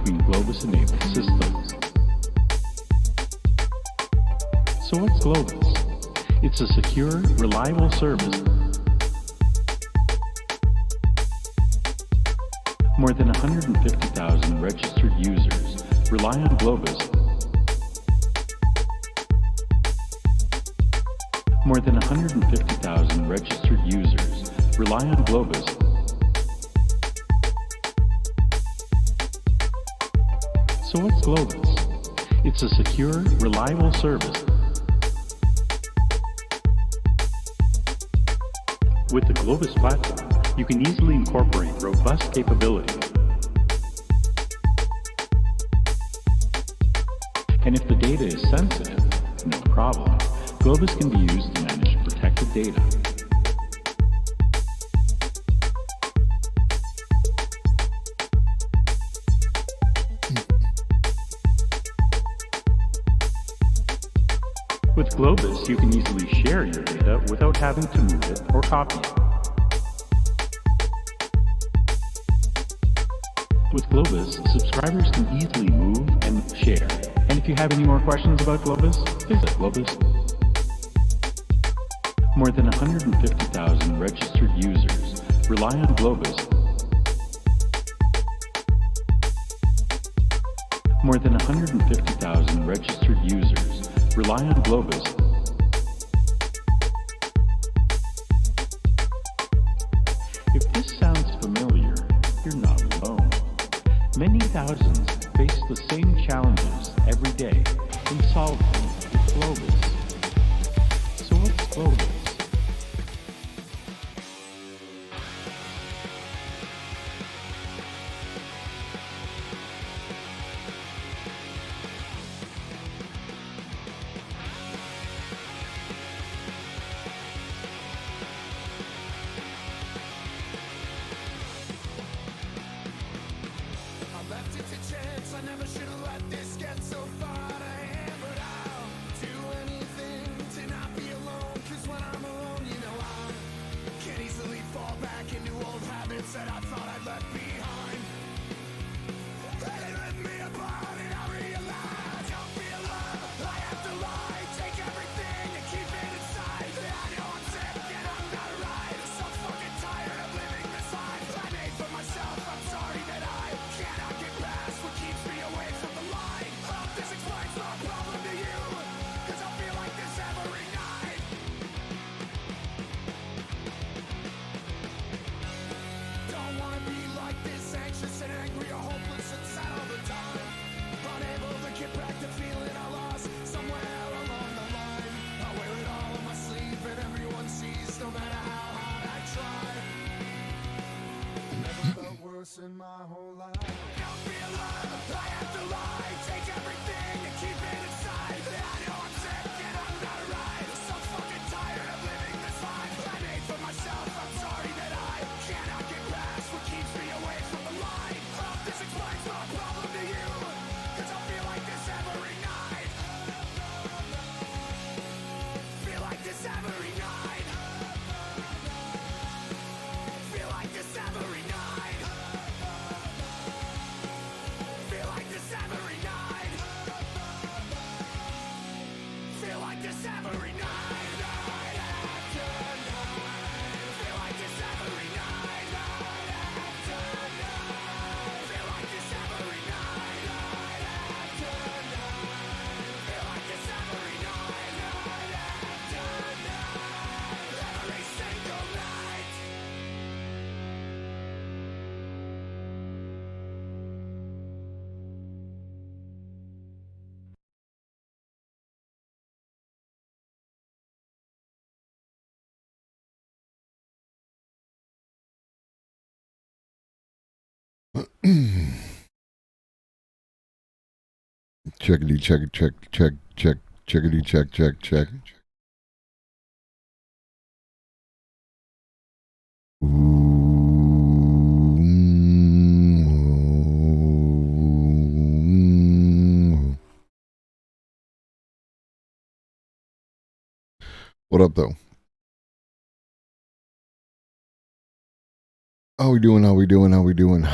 between Globus-enabled systems. So what's Globus? It's a secure, reliable service. More than 150,000 registered users rely on Globus. More than 150,000 registered users rely on Globus. So what's Globus? It's a secure, reliable service. With the Globus platform, you can easily incorporate robust capabilities. And if the data is sensitive, no problem. Globus can be used to manage protected data. With Globus, you can easily share your data without having to move it or copy it. With Globus, subscribers can easily move and share. And if you have any more questions about Globus, visit Globus. More than 150,000 registered users rely on Globus. More than 150,000 registered users rely on Globus. If this sounds familiar, you're not alone. Many thousands face the same challenges every day and solve them with Globus. So what's Globus? In my whole life, don't be alive. I have to lie, take everything and keep it inside. I know I'm sick and I'm not right. I'm so fucking tired of living this life I made for myself. I'm sorry that I cannot get past what keeps me away from the line. Hope this explains my problem to you, cause I feel like this every night. Feel like this every night. Feel like this every night. Checkity check check check check checkity check check check. What up though? How we doing? How we doing? How we doing?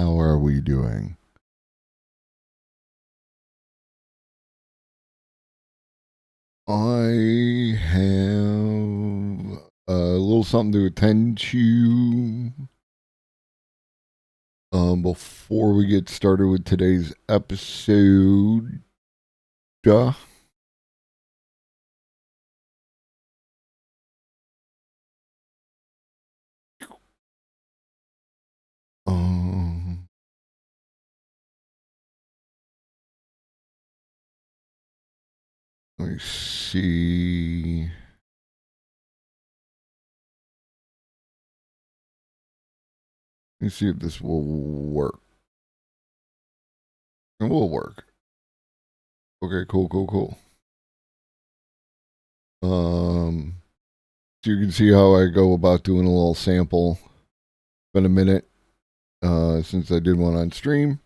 How are we doing? I have a little something to attend to before we get started with today's episode. Let me see. Let me see if this will work. It will work. Okay, cool. So you can see how I go about doing a little sample. Been a minute since I did one on stream.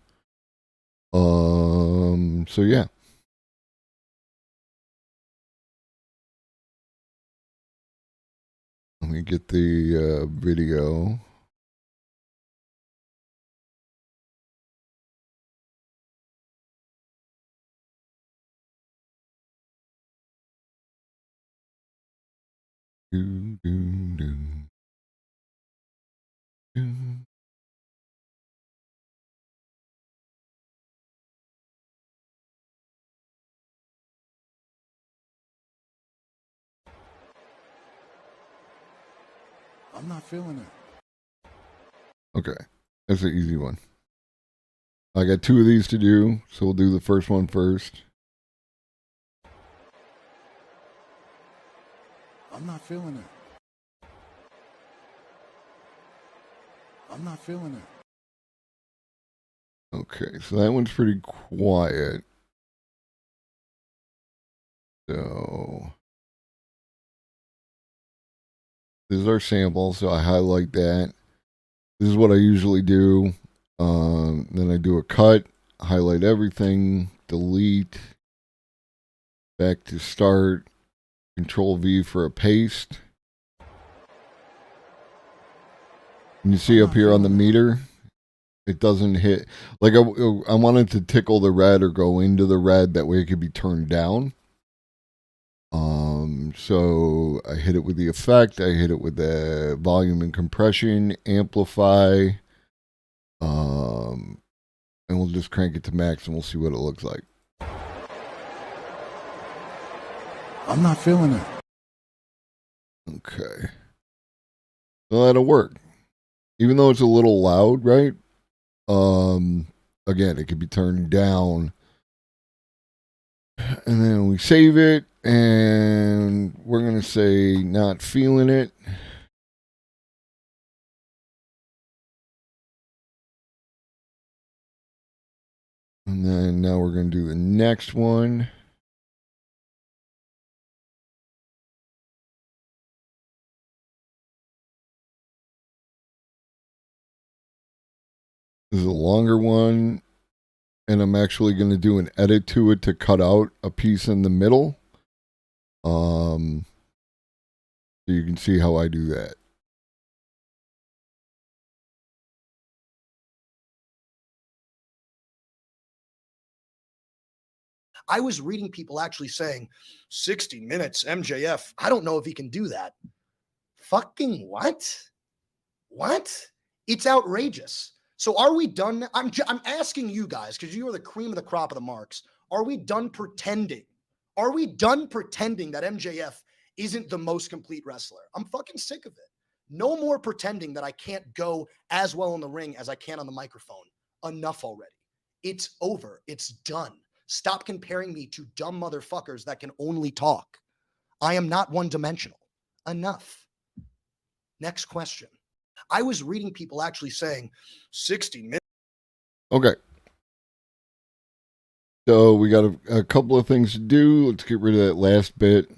So yeah. Let me get the video. Do, do, do. Do. I'm not feeling it. Okay, that's an easy one. I got 2 of these to do, so we'll do the first one first. I'm not feeling it. I'm not feeling it. Okay, so that one's pretty quiet. So this is our sample, so I highlight that. This is what I usually do. Then I do a cut, highlight everything, delete, back to start, Control V for a paste. And you see up here on the meter, it doesn't hit. Like I wanted to tickle the red or go into the red, that way it could be turned down. So I hit it with the effect, I hit it with the volume and compression, amplify, and we'll just crank it to max and we'll see what it looks like. I'm not feeling it. Okay. So that'll work. Even though it's a little loud, right? Again, it could be turned down. And then we save it, and we're going to say not feeling it. And then now we're going to do the next one. This is a longer one, and I'm actually going to do an edit to it to cut out a piece in the middle. So you can see how I do that. I was reading people actually saying 60 minutes MJF. I don't know if he can do that. Fucking what? What? It's outrageous. So are we done? I'm asking you guys, because you are the cream of the crop of the marks. Are we done pretending? Are we done pretending that MJF isn't the most complete wrestler? I'm fucking sick of it. No more pretending that I can't go as well in the ring as I can on the microphone. Enough already. It's over. It's done. Stop comparing me to dumb motherfuckers that can only talk. I am not one-dimensional. Enough. Next question. I was reading people actually saying 60 minutes. Okay. So we got a couple of things to do. Let's get rid of that last bit.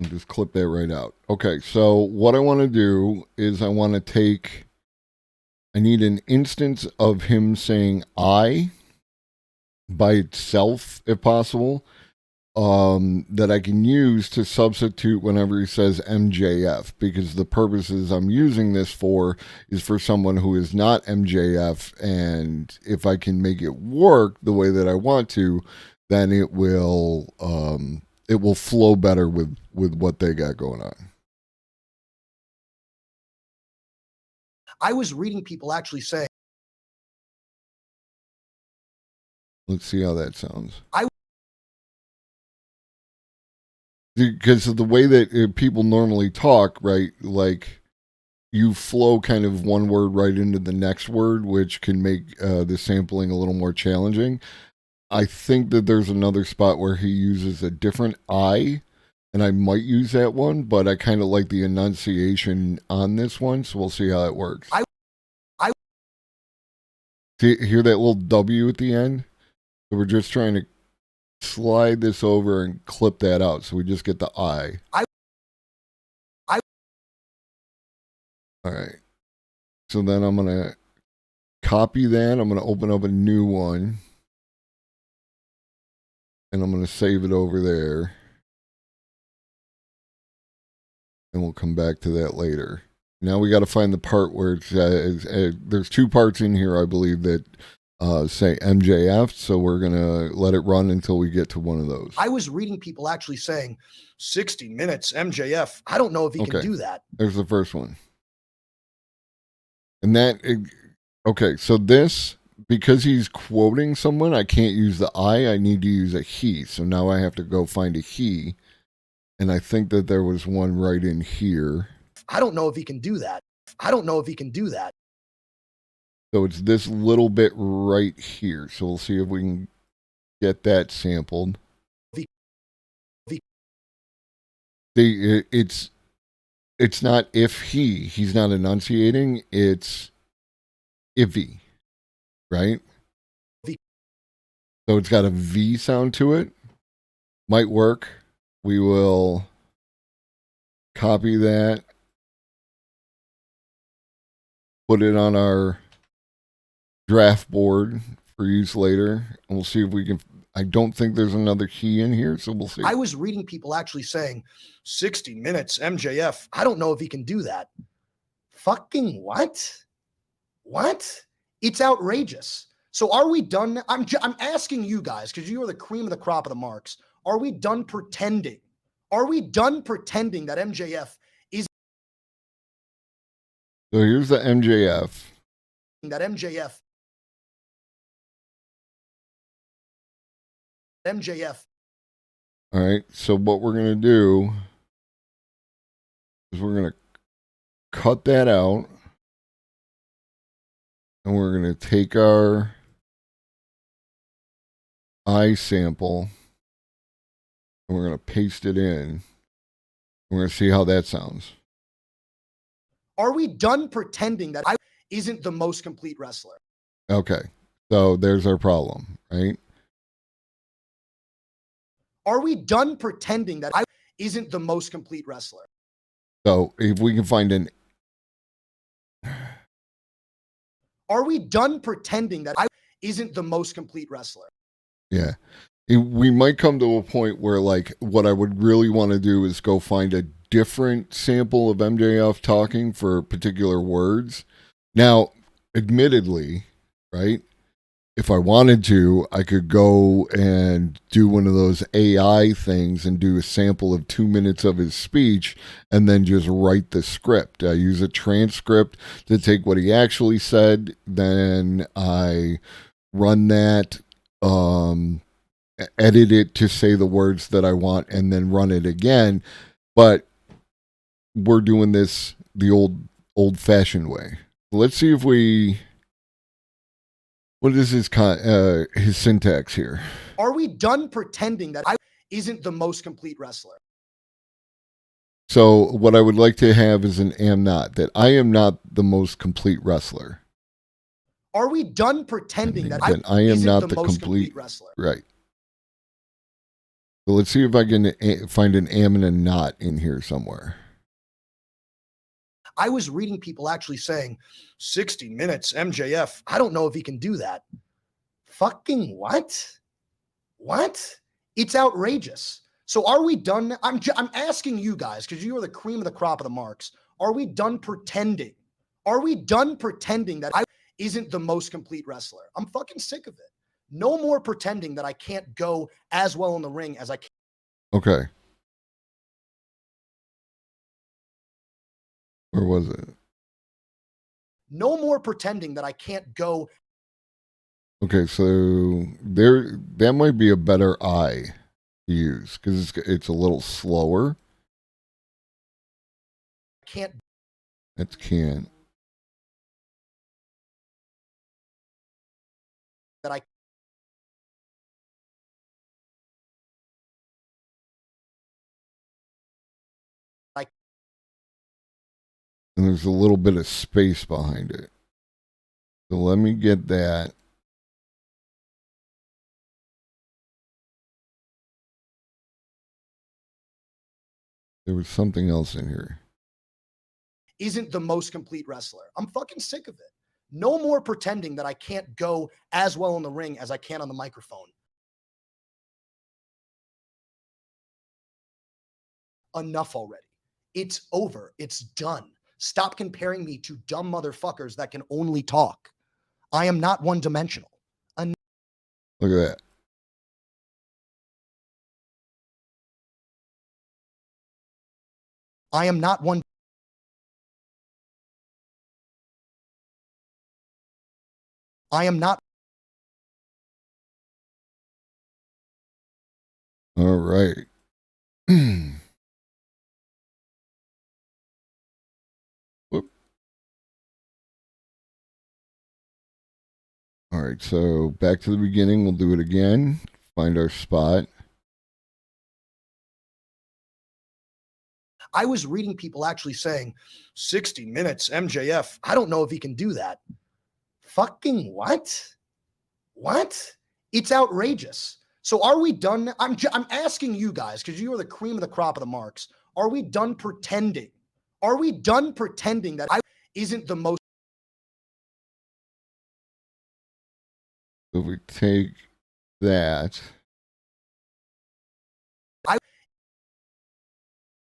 Just clip that right out. Okay, so what I want to do is I need an instance of him saying I by itself, if possible. that I can use to substitute whenever he says MJF, because the purposes I'm using this for is for someone who is not MJF, and if I can make it work the way that I want to, then it will flow better with what they got going on. I was reading people actually saying, let's see how that sounds. I because of the way that people normally talk, right? Like you flow kind of one word right into the next word, which can make the sampling a little more challenging. I think that there's another spot where he uses a different I, and I might use that one, but I kind of like the enunciation on this one, so we'll see how it works. I Hear that little W at the end? So we're just trying to slide this over and clip that out, so we just get the I. All right. So then I'm going to copy that. I'm going to open up a new one. And I'm going to save it over there. And we'll come back to that later. Now we got to find the part where it says, there's two parts in here, I believe, that say MJF. So we're going to let it run until we get to one of those. I was reading people actually saying 60 minutes MJF. I don't know if he can do that. There's the first one. And okay, so this, because he's quoting someone, I can't use the I need to use a he. So now I have to go find a he. And I think that there was one right in here. I don't know if he can do that. I don't know if he can do that. So it's this little bit right here. So we'll see if we can get that sampled. It's not if he's not enunciating, it's if he, right? So it's got a V sound to it. Might work. We will copy that, put it on our draft board for use later, and we'll see if we can. I don't think there's another key in here, so we'll see. I was reading people actually saying 60 minutes MJF. I don't know if he can do that. Fucking what? What? It's outrageous. So are we done? I'm asking you guys, because you are the cream of the crop of the marks. Are we done pretending? Are we done pretending that MJF is? So here's the MJF. That MJF. All right. So what we're going to do is we're going to cut that out. And we're going to take our I sample. And we're going to paste it in. We're going to see how that sounds. Are we done pretending that I isn't the most complete wrestler? Okay. So there's our problem, right? Are we done pretending that I isn't the most complete wrestler? So if we can find an... Are we done pretending that I isn't the most complete wrestler? Yeah. We might come to a point where, like, what I would really want to do is go find a different sample of MJF talking for particular words. Now, admittedly, right, if I wanted to, I could go and do one of those AI things and do a sample of 2 minutes of his speech and then just write the script. I use a transcript to take what he actually said. Then I run that, edit it to say the words that I want, and then run it again. But we're doing this the old-fashioned way. Let's see if we... What is his syntax here? Are we done pretending that I isn't the most complete wrestler? So what I would like to have is an am not, that I am not the most complete wrestler. Are we done pretending that I am not the most complete wrestler? Right. So let's see if I can find an am and a not in here somewhere. I was reading people actually saying 60 minutes MJF. I don't know if he can do that. Fucking what? What? It's outrageous. So are we done? I'm asking you guys, because you are the cream of the crop of the marks. Are we done pretending? Are we done pretending that I isn't the most complete wrestler? I'm fucking sick of it. No more pretending that I can't go as well in the ring as I can. Okay. Where was it? No more pretending that I can't go. Okay, so that might be a better eye to use because it's a little slower. Can't. It can't. That I. And there's a little bit of space behind it. So let me get that. There was something else in here. Isn't the most complete wrestler. I'm fucking sick of it. No more pretending that I can't go as well in the ring as I can on the microphone. Enough already. It's over. It's done. Stop comparing me to dumb motherfuckers that can only talk. I am not one dimensional. Look at that. I am not one. I am not. All right. Whoop. All right, so back to the beginning. We'll do it again. Find our spot. I was reading people actually saying 60 minutes MJF. I don't know if he can do that. Fucking what? What? It's outrageous. So are we done? I'm asking you guys, because you are the cream of the crop of the marks. Are we done pretending? Are we done pretending that I isn't the most? So if we take that,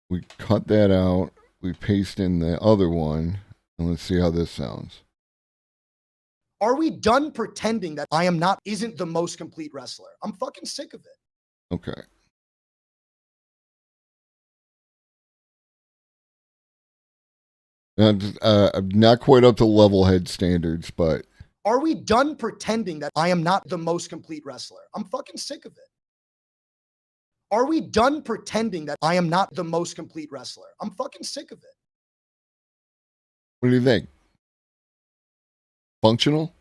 we cut that out, we paste in the other one, and let's see how this sounds. Are we done pretending that I am not isn't the most complete wrestler? I'm fucking sick of it. Okay. Not quite up to level head standards, but are we done pretending that I am not the most complete wrestler? I'm fucking sick of it. Are we done pretending that I am not the most complete wrestler? I'm fucking sick of it. What do you think? Functional?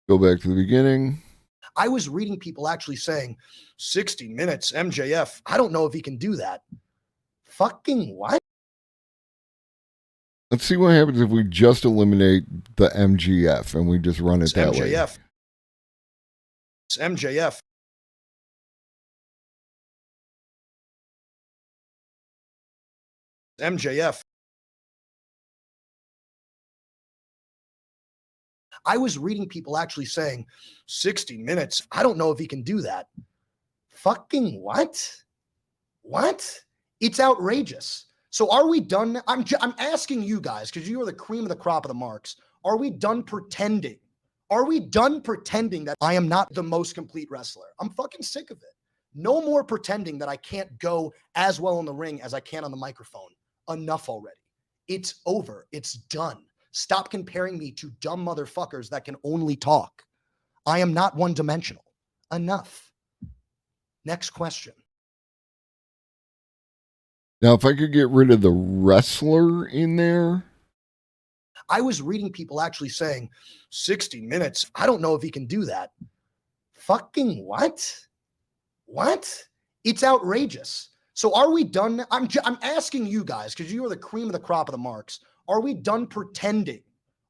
Go back to the beginning. I was reading people actually saying 60 minutes MJF. I don't know if he can do that. Fucking what? Let's see what happens if we just eliminate the MGF and we just run it that way. It's MJF. MJF. I was reading people actually saying 60 minutes. I don't know if he can do that. Fucking what? What? It's outrageous. So are we done? I'm asking you guys, because you are the cream of the crop of the marks. Are we done pretending? Are we done pretending that I am not the most complete wrestler? I'm fucking sick of it. No more pretending that I can't go as well in the ring as I can on the microphone. Enough already. It's over. It's done. Stop comparing me to dumb motherfuckers that can only talk. I am not one dimensional. Enough. Next question. Now, if I could get rid of the wrestler in there. I was reading people actually saying 60 minutes. I don't know if he can do that. Fucking what? What? It's outrageous. So are we done? I'm asking you guys, because you are the cream of the crop of the marks. Are we done pretending?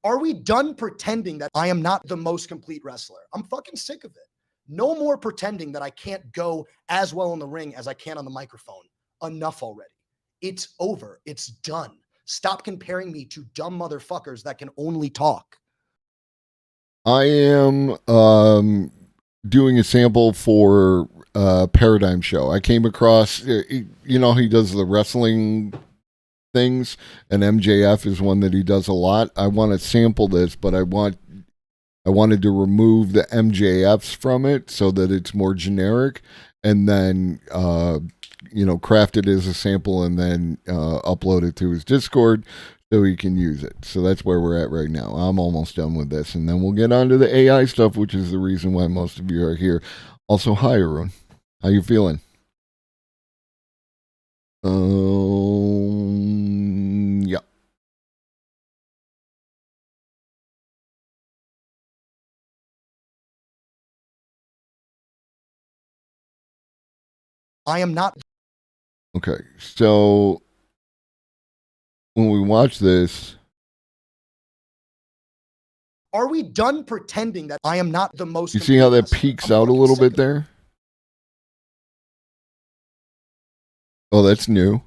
Are we done pretending that I am not the most complete wrestler? I'm fucking sick of it. No more pretending that I can't go as well in the ring as I can on the microphone. Enough already. It's over. It's done. Stop comparing me to dumb motherfuckers that can only talk. I am doing a sample for Paradigm Show. I came across, you know, he does the wrestling things, and MJF is one that he does a lot. I want to sample this, but I wanted to remove the MJFs from it so that it's more generic, and then craft it as a sample and then upload it to his Discord so he can use it. So that's where we're at right now. I'm almost done with this, and then we'll get on to the AI stuff, which is the reason why most of you are here. Also, hi, Arun. How you feeling? Yeah. I am not. Okay. So when we watch this, Are we done pretending that I am not the most? you see how that complete wrestler? peeks I'm out a fucking little sick bit of it. there? Oh, that's new.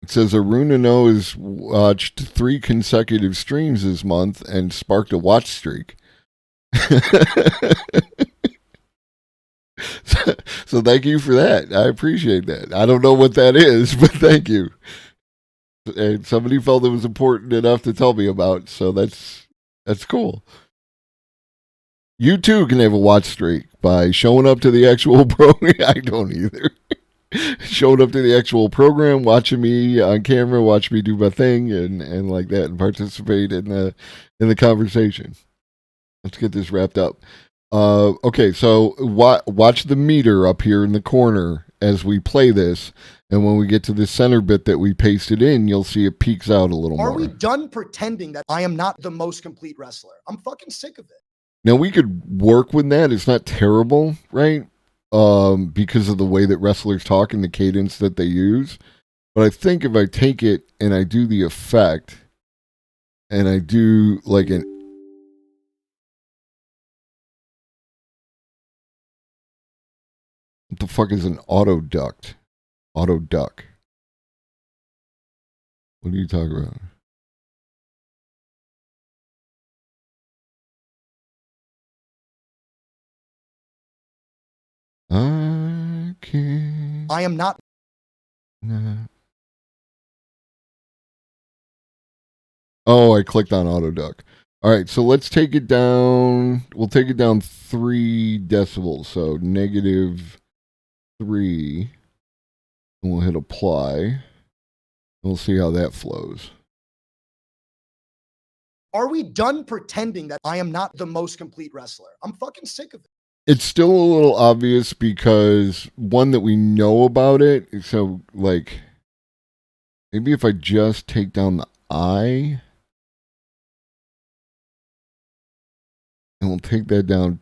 It says Arunano has watched 3 consecutive streams this month and sparked a watch streak. So thank you for that. I appreciate that. I don't know what that is, but thank you. And somebody felt it was important enough to tell me about, so that's cool. You too can have a watch streak by showing up to the actual program. I don't either. Showing up to the actual program, watching me on camera, watch me do my thing, and like that, and participate in the conversation. Let's get this wrapped up. Okay, so watch the meter up here in the corner as we play this, and when we get to the center bit that we pasted in, you'll see it peeks out a little Are more. we done pretending that I am not the most complete wrestler? I'm fucking sick of it. Now we could work with that. It's not terrible, right? Because of the way that wrestlers talk and the cadence that they use. But I think if I take it and I do the effect, and I do like an what the fuck is an auto duct? Auto duck. What are you talking about? I can't. I am not. Oh, I clicked on auto duck. All right, so let's take it down. We'll take it down 3 decibels. So -3. And we'll hit apply. We'll see how that flows. Are we done pretending that I am not the most complete wrestler? I'm fucking sick of it. It's still a little obvious because one that we know about it. So like maybe if I just take down the I, and we'll take that down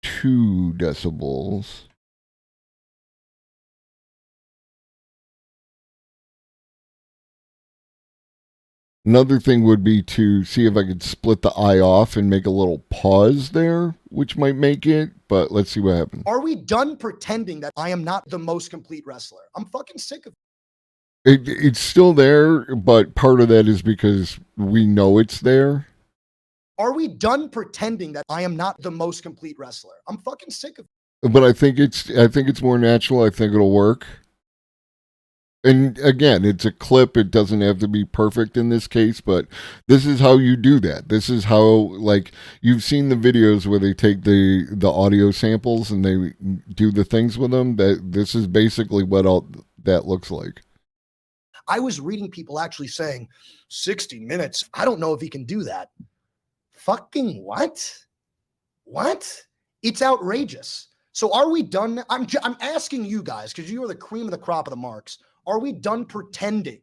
2 decibels. Another thing would be to see if I could split the I off and make a little pause there, which might make it, but let's see what happens. Are we done pretending that I am not the most complete wrestler? I'm fucking sick of it. It's still there, but part of that is because we know it's there. Are we done pretending that I am not the most complete wrestler? I'm fucking sick of it. But I think it's more natural. I think it'll work. And again, it's a clip. It doesn't have to be perfect in this case, but this is how you do that. This is how, like, you've seen the videos where they take the audio samples and they do the things with them. That this is basically what all that looks like. I was reading people actually saying 60 minutes. I don't know if he can do that. Fucking what? What? It's outrageous. So are we done? I'm asking you guys because you are the cream of the crop of the marks. Are we done pretending?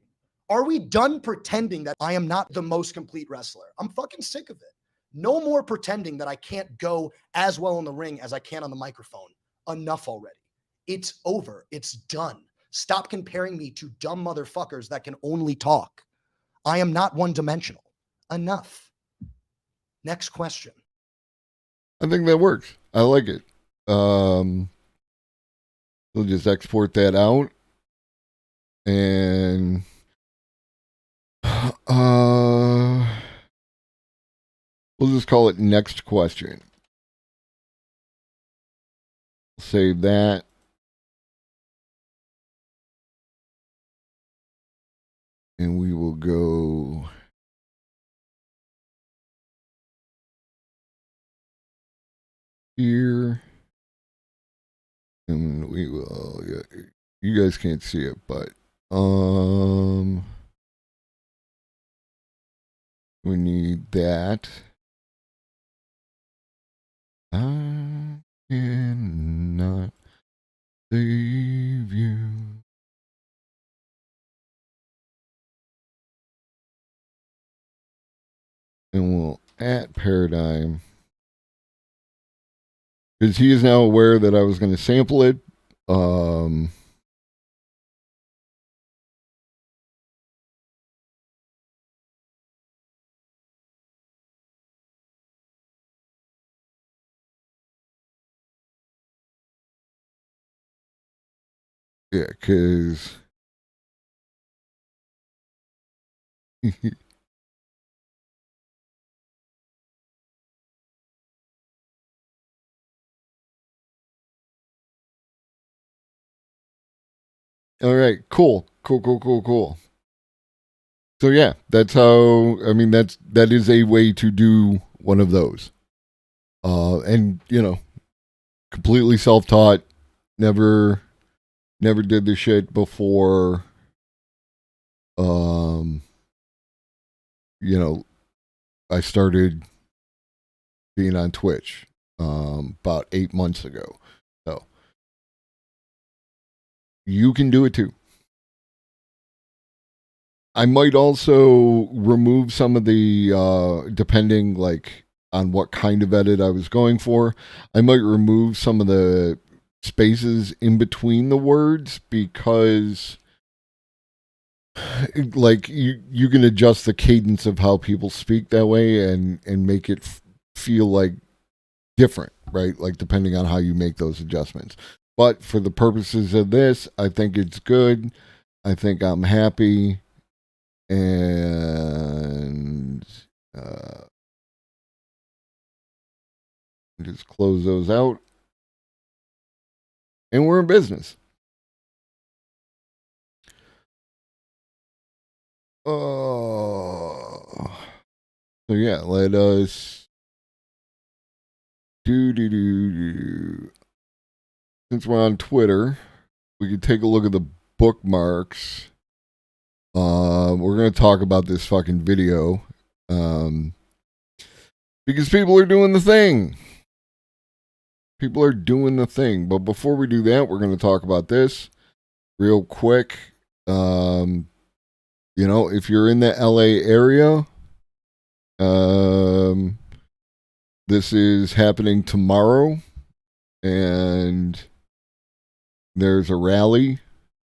Are we done pretending that I am not the most complete wrestler? I'm fucking sick of it. No more pretending that I can't go as well in the ring as I can on the microphone. Enough already. It's over. It's done. Stop comparing me to dumb motherfuckers that can only talk. I am not one-dimensional. Enough. Next question. I think that works. I like it. We'll just export that out. And just call it next question. Save that. And we will go here. And we will, yeah, you guys can't see it, but we need that. I cannot save you. And we'll at Paradigm. Because he is now aware that I was going to sample it. Yeah, because all right, cool. So yeah, that's how. I mean, that is a way to do one of those. And you know, completely self-taught. Never did this shit before. You know, I started being on Twitch about 8 months ago. So you can do it too. I might also remove some of the depending like on what kind of edit I was going for. I might remove some of the spaces in between the words because like you can adjust the cadence of how people speak that way and make it feel like different, right? Like depending on how you make those adjustments. But for the purposes of this, I think it's good. I think I'm happy. And just close those out. And we're in business. So yeah, let us do. Since we're on Twitter, we can take a look at the bookmarks. We're gonna talk about this fucking video, because people are doing the thing. People are doing the thing. But before we do that, we're gonna talk about this real quick. You know, if you're in the LA area, this is happening tomorrow, and there's a rally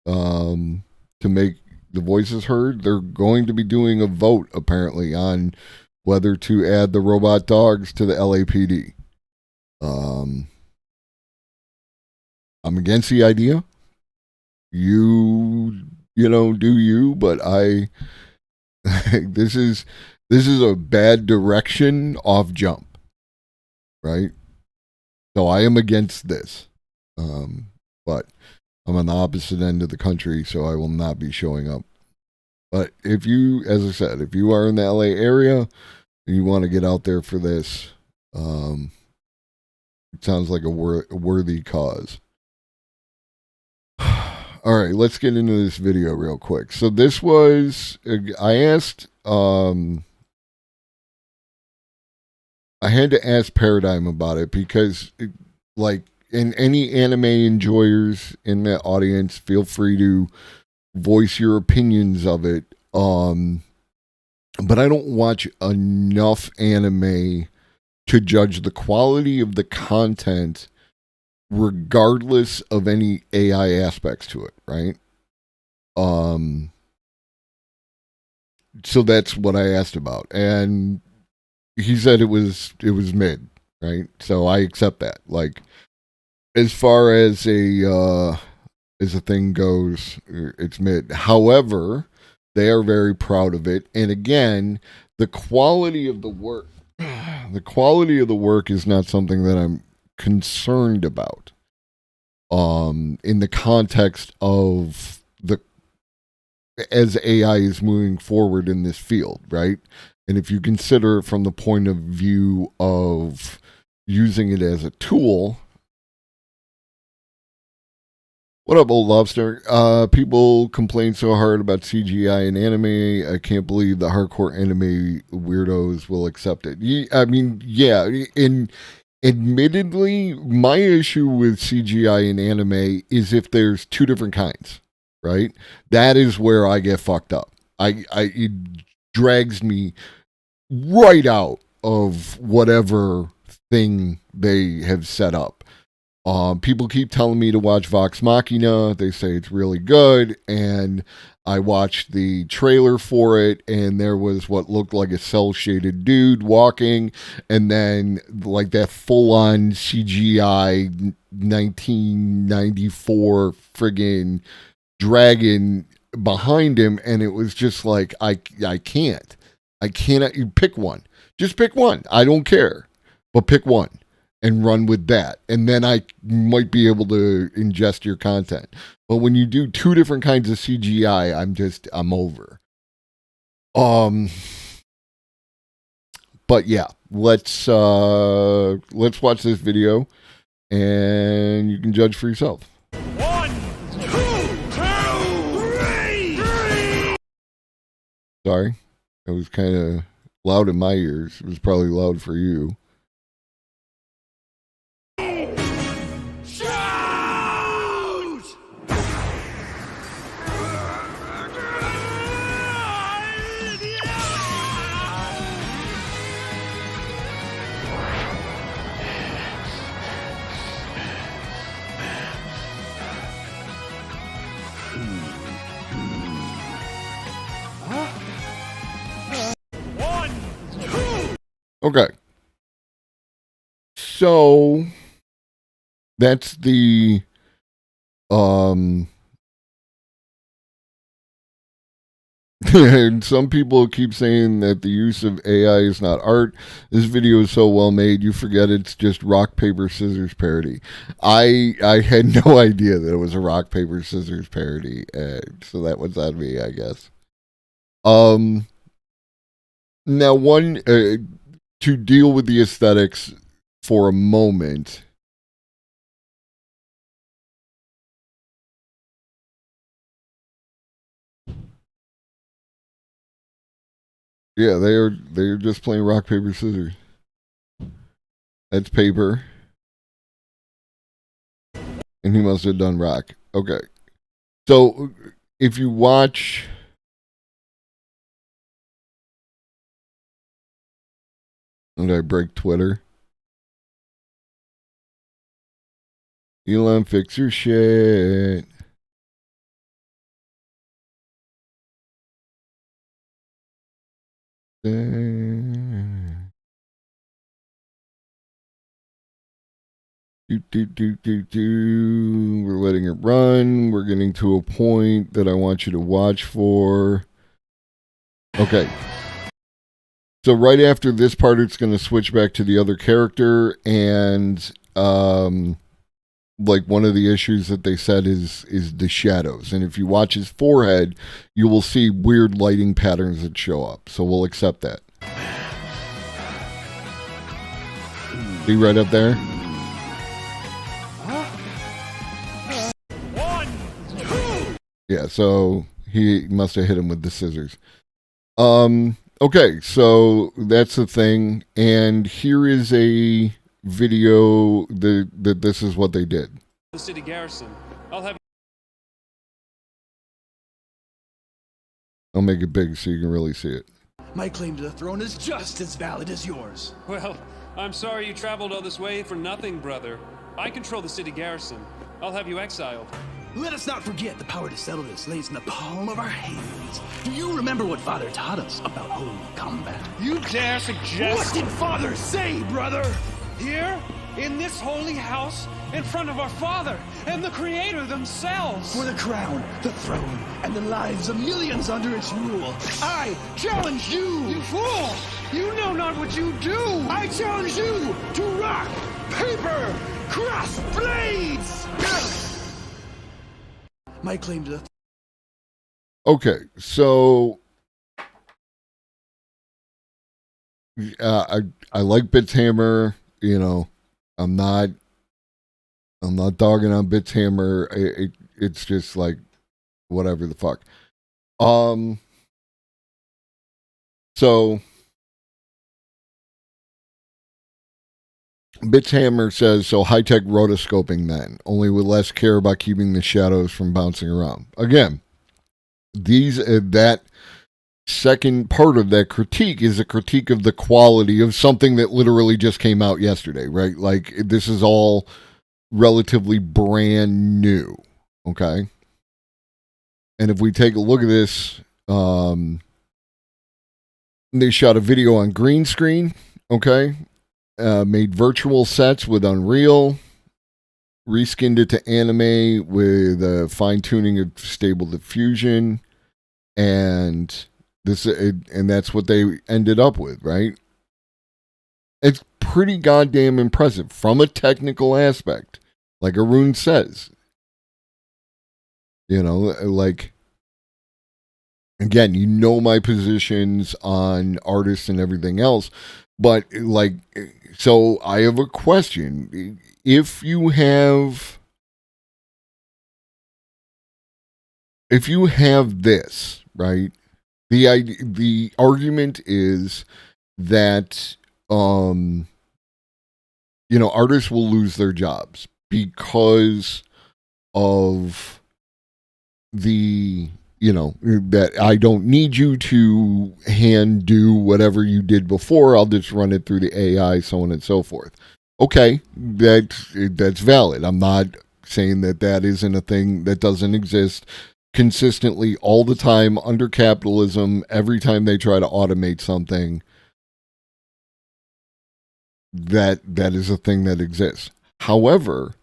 to make the voices heard. They're going to be doing a vote, apparently, on whether to add the robot dogs to the LAPD. I'm against the idea. You know, do you, but this is a bad direction off jump, right? So I am against this. But I'm on the opposite end of the country, so I will not be showing up. But if you, as I said, if you are in the LA area and you want to get out there for this, it sounds like a worthy cause. All right, let's get into this video real quick. So this was, I asked, I had to ask Paradigm about it because, like, in any anime enjoyers in the audience, feel free to voice your opinions of it. But I don't watch enough anime to judge the quality of the content regardless of any AI aspects to it, right? So that's what I asked about. And he said it was mid, right? So I accept that. Like, as far as a thing goes, it's mid. However, they are very proud of it. And again, the quality of the work the quality of the work is not something that I'm concerned about. In the context of as AI is moving forward in this field, right? And if you consider it from the point of view of using it as a tool. What up, old lobster? People complain so hard about CGI in anime. I can't believe the hardcore anime weirdos will accept it. I mean, yeah. Admittedly, my issue with CGI in anime is if there's two different kinds, right? That is where I get fucked up. It drags me right out of whatever thing they have set up. People keep telling me to watch Vox Machina. They say it's really good, and I watched the trailer for it, and there was what looked like a cel-shaded dude walking, and then like that full-on CGI 1994 friggin' dragon behind him, and it was just like I cannot. You pick one. Just pick one. I don't care, but pick one. And run with that. And then I might be able to ingest your content. But when you do two different kinds of CGI, I'm over. But yeah, let's watch this video and you can judge for yourself. 1, 2, 3. Sorry. It was kind of loud in my ears. It was probably loud for you. Okay. So that's the and some people keep saying that the use of AI is not art. This video is so well made, you forget it's just rock, paper, scissors parody. I had no idea that it was a rock, paper, scissors parody, so that was on me, I guess. Now one to deal with the aesthetics for a moment. Yeah, they're just playing rock, paper, scissors. That's paper. And he must have done rock. Okay. So if you watch did I break Twitter? Elon, fix your shit. We're letting it run. We're getting to a point that I want you to watch for. Okay. So right after this part, it's going to switch back to the other character, and like one of the issues that they said is the shadows. And if you watch his forehead, you will see weird lighting patterns that show up. So we'll accept that. See right up there? 1, 2. Yeah, so he must have hit him with the scissors. Okay, so that's the thing, and here is a video that this is what they did. The city garrison. I'll make it big so you can really see it. My claim to the throne is just as valid as yours. Well, I'm sorry you traveled all this way for nothing, brother. I control the city garrison. I'll have you exiled. Let us not forget the power to settle this lays in the palm of our hands. Do you remember what Father taught us about holy combat? You dare suggest What did Father say, brother? here in this holy house in front of our Father and the Creator themselves. For the crown, the throne, and the lives of millions under its rule, I challenge you! You fool! You know not what you do! I challenge you to rock, paper, cross blades! My claim to the Okay, so I like Bits Hammer. You know, I'm not dogging on Bits Hammer. It's just like whatever the fuck. So Bits Hammer says, so high-tech rotoscoping then, only with less care about keeping the shadows from bouncing around. Again, that second part of that critique is a critique of the quality of something that literally just came out yesterday, right? Like, this is all relatively brand new, okay? And if we take a look at this, they shot a video on green screen, okay? Made virtual sets with Unreal, reskinned it to anime with fine-tuning of Stable Diffusion, and that's what they ended up with, right? It's pretty goddamn impressive from a technical aspect, like Arun says. You know, like, again, you know my positions on artists and everything else, but like, so I have a question. If you have this, right? The argument is that you know, artists will lose their jobs because of the, you know, that I don't need you to hand do whatever you did before. I'll just run it through the AI, so on and so forth. Okay, that's valid. I'm not saying that isn't a thing that doesn't exist consistently all the time under capitalism. Every time they try to automate something, that is a thing that exists. However,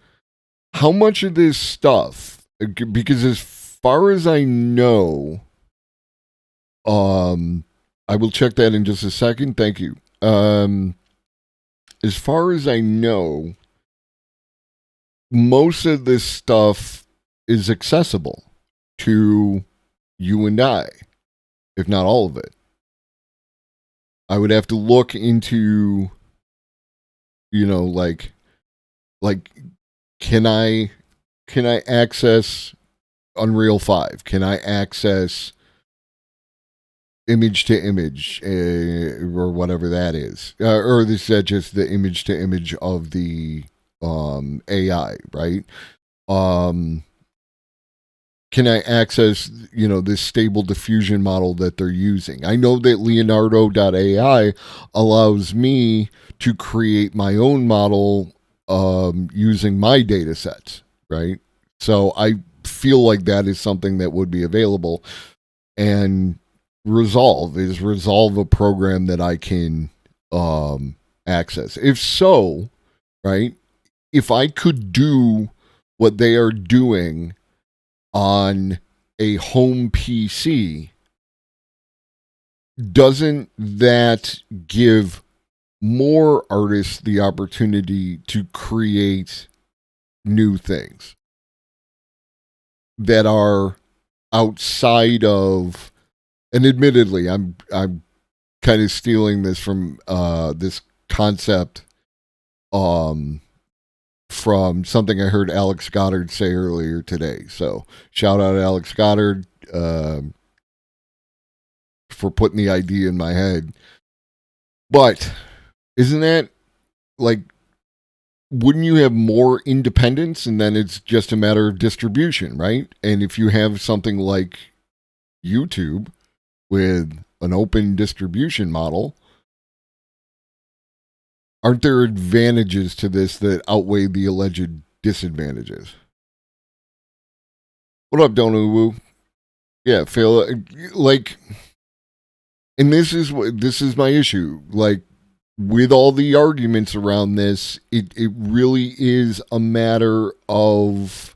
how much of this stuff, because as far as I know, I will check that in just a second. Thank you. As far as I know, most of this stuff is accessible to you and I, if not all of it. I would have to look into, you know, like can I access Unreal 5? Can I access image to image or whatever that is? Or is that just the image to image of the AI, right? Can I access, you know, this Stable Diffusion model that they're using? I know that Leonardo.ai allows me to create my own model using my data sets, right? So I feel like that is something that would be available. And Resolve a program that I can access. If so, right, if I could do what they are doing on a home PC, doesn't that give more artists the opportunity to create new things that are outside of, and admittedly, I'm kind of stealing this from this concept from something I heard Alex Goddard say earlier today. So shout out to Alex Goddard for putting the idea in my head. But isn't that like, wouldn't you have more independence, and then it's just a matter of distribution, right? And if you have something like YouTube with an open distribution model, aren't there advantages to this that outweigh the alleged disadvantages? What up, Donuwu? Yeah, Phil. Like, and this is my issue. Like, with all the arguments around this, it really is a matter of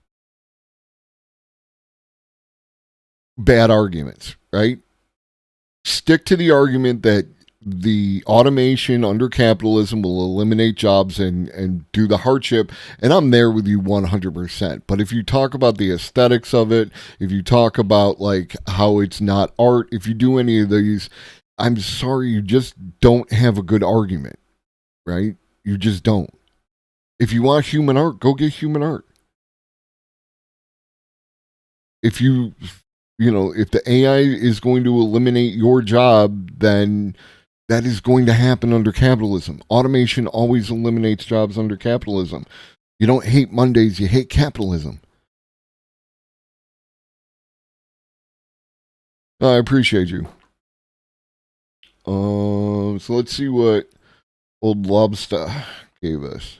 bad arguments, right? Stick to the argument that the automation under capitalism will eliminate jobs and do the hardship, and I'm there with you 100%. But if you talk about the aesthetics of it, if you talk about like how it's not art, if you do any of these, I'm sorry, you just don't have a good argument, right? You just don't. If you want human art, go get human art. If if the AI is going to eliminate your job, then that is going to happen under capitalism. Automation always eliminates jobs under capitalism. You don't hate Mondays, you hate capitalism. I appreciate you. So let's see what Old Lobster gave us.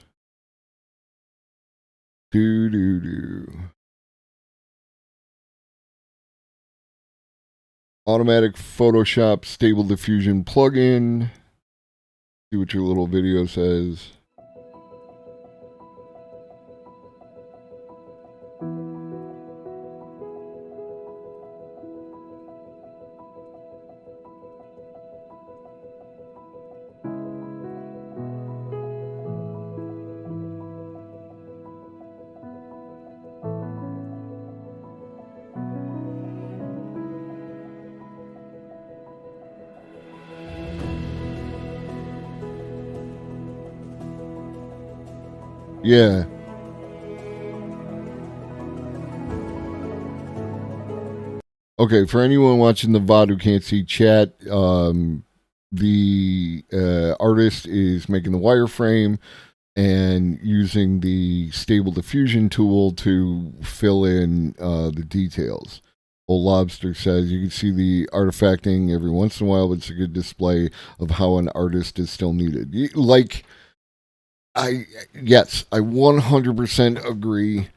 Automatic Photoshop Stable Diffusion plugin. See what your little video says. Yeah. Okay, for anyone watching the VOD who can't see chat, the artist is making the wireframe and using the Stable Diffusion tool to fill in the details. Old Lobster says you can see the artifacting every once in a while, but it's a good display of how an artist is still needed. Yes, I 100% agree.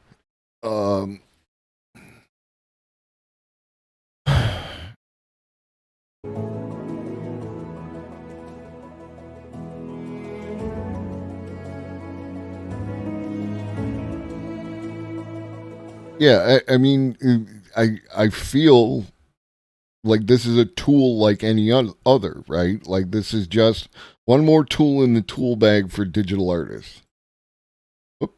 Yeah, I mean, I feel like this is a tool like any other, right? Like this is just one more tool in the tool bag for digital artists. Oop.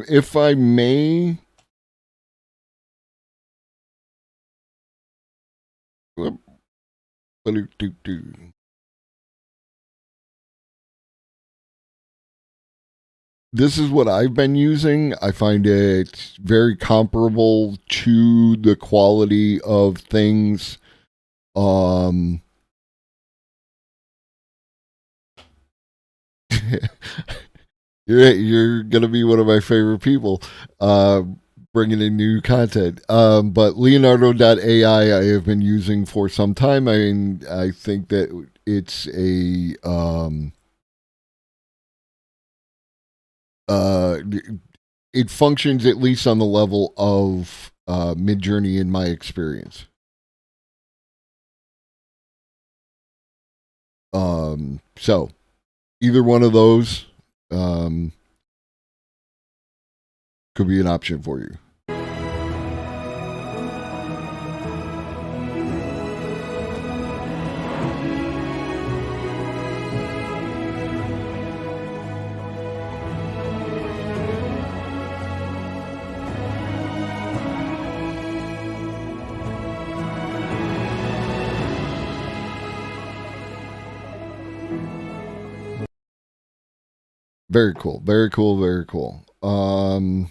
If I may, this is what I've been using. I find it very comparable to the quality of things. You're gonna be one of my favorite people, bringing in new content. But Leonardo.ai I have been using for some time. I mean, I think that it's a it functions at least on the level of Midjourney in my experience. So either one of those could be an option for you. Very cool. Very cool. Very cool. Boop,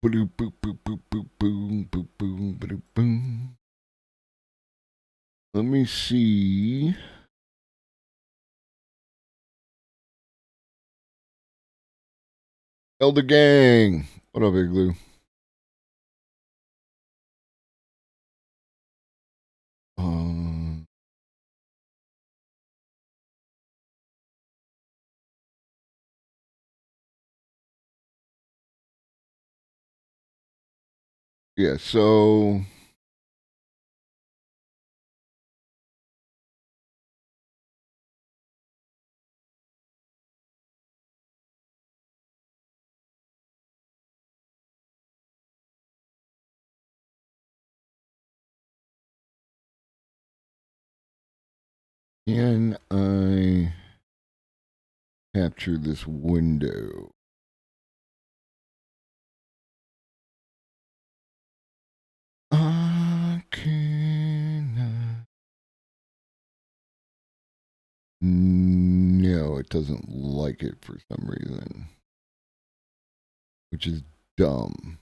boop, boop, boop, boop, boom, boop, boom, boop, boom. Let me see. Elder Gang. What up, Igloo? Yeah, so can I capture this window? No, it doesn't like it for some reason, which is dumb.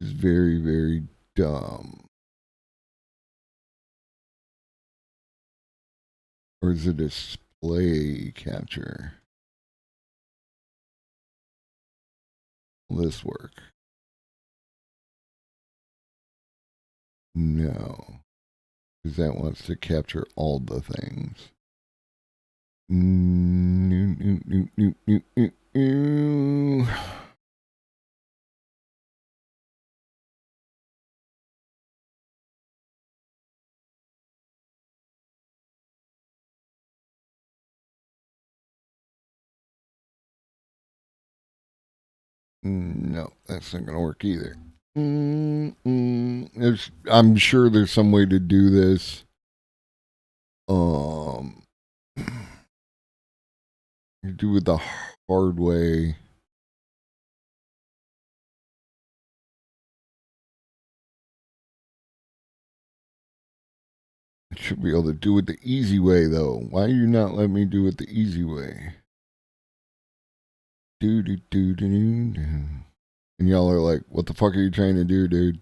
It's very, very dumb. Or is it a display capture? Will this work? No, because that wants to capture all the things. No, that's not going to work either. I'm sure there's some way to do this. You do it the hard way. I should be able to do it the easy way, though. Why are you not letting me do it the easy way? And y'all are like, what the fuck are you trying to do, dude?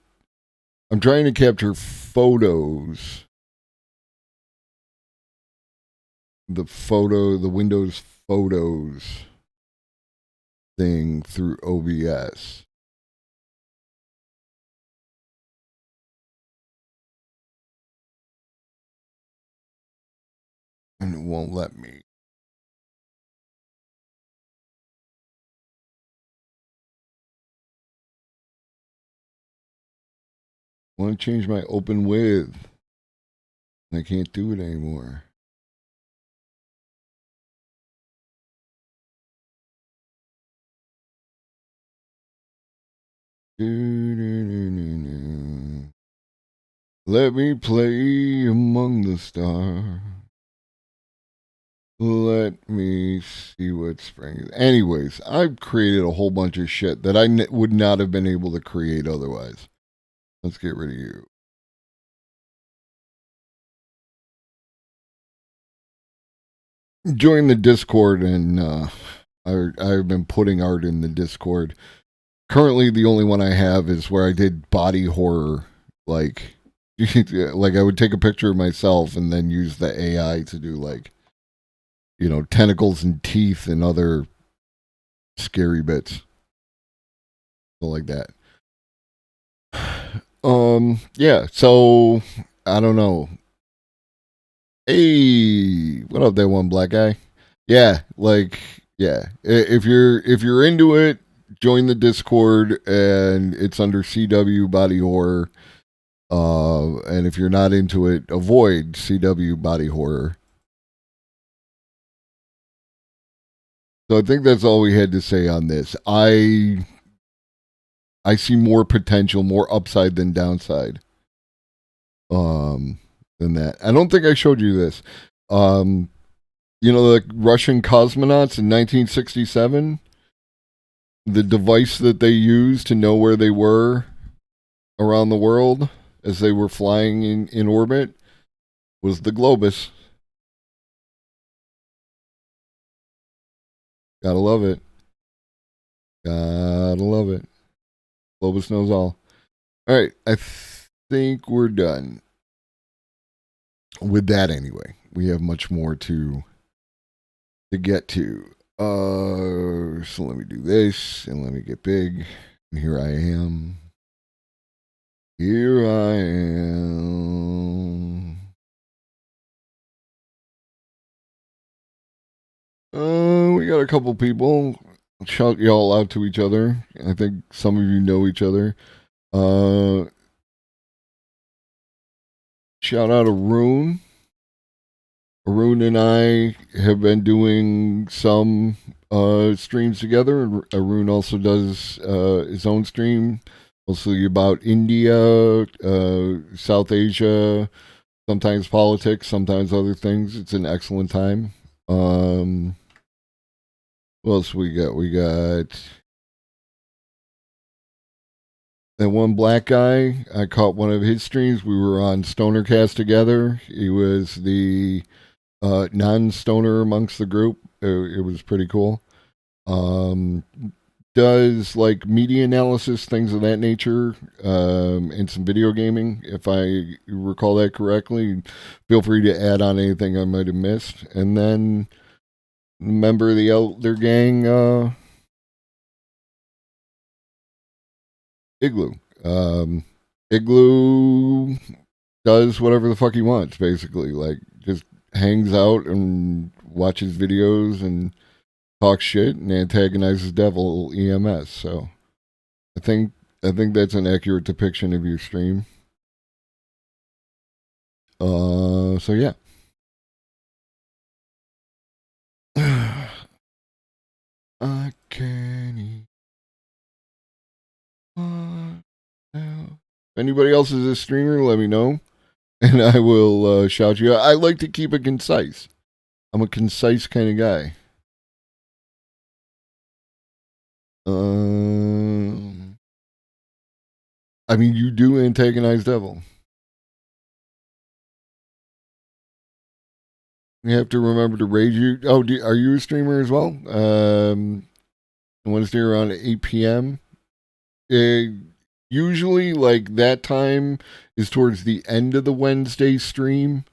I'm trying to capture photos. The Windows Photos thing through OBS. And it won't let me. I want to change my open with. I can't do it anymore. Let me play among the stars. Let me see what spring is. Anyways, I've created a whole bunch of shit that I would not have been able to create otherwise. Let's get rid of you. Join the Discord, and I've been putting art in the Discord. Currently, the only one I have is where I did body horror. Like I would take a picture of myself and then use the AI to do tentacles and teeth and other scary bits. So like that. Yeah, so I don't know. Hey, what up there, one black guy? Yeah, if you're into it, join the Discord, and it's under CW Body Horror. And if you're not into it, avoid CW Body Horror. So I think that's all we had to say on this. I see more potential, more upside than downside. Than that. I don't think I showed you this. The Russian cosmonauts in 1967, the device that they used to know where they were around the world as they were flying in orbit was the Globus. Gotta love it. Gotta love it. Globus knows all. All right, I think we're done with that anyway. We have much more to get to. So let me do this and let me get big. And here I am. Here I am. We got a couple people. Shout y'all out to each other. I think some of you know each other. Shout out to Arun. Arun and I have been doing some streams together. Arun also does his own stream, mostly about India, South Asia, sometimes politics, sometimes other things. It's an excellent time. What else we got? We got that one black guy. I caught one of his streams. We were on Stonercast together. He was the non-stoner amongst the group. It was pretty cool. Does like media analysis, things of that nature, and some video gaming, if I recall that correctly. Feel free to add on anything I might have missed. And then member of the Elder Gang, Igloo. Igloo does whatever the fuck he wants, basically. Like, just hangs out and watches videos and talks shit and antagonizes Devil EMS. So I think that's an accurate depiction of your stream. So yeah. I can't. If anybody else is a streamer, let me know, and I will shout you out. I like to keep it concise. I'm a concise kind of guy. I mean, you do antagonize Devil. You have to remember to rage you. Oh, are you a streamer as well? Wednesday around 8 p.m. Usually, like, that time is towards the end of the Wednesday stream.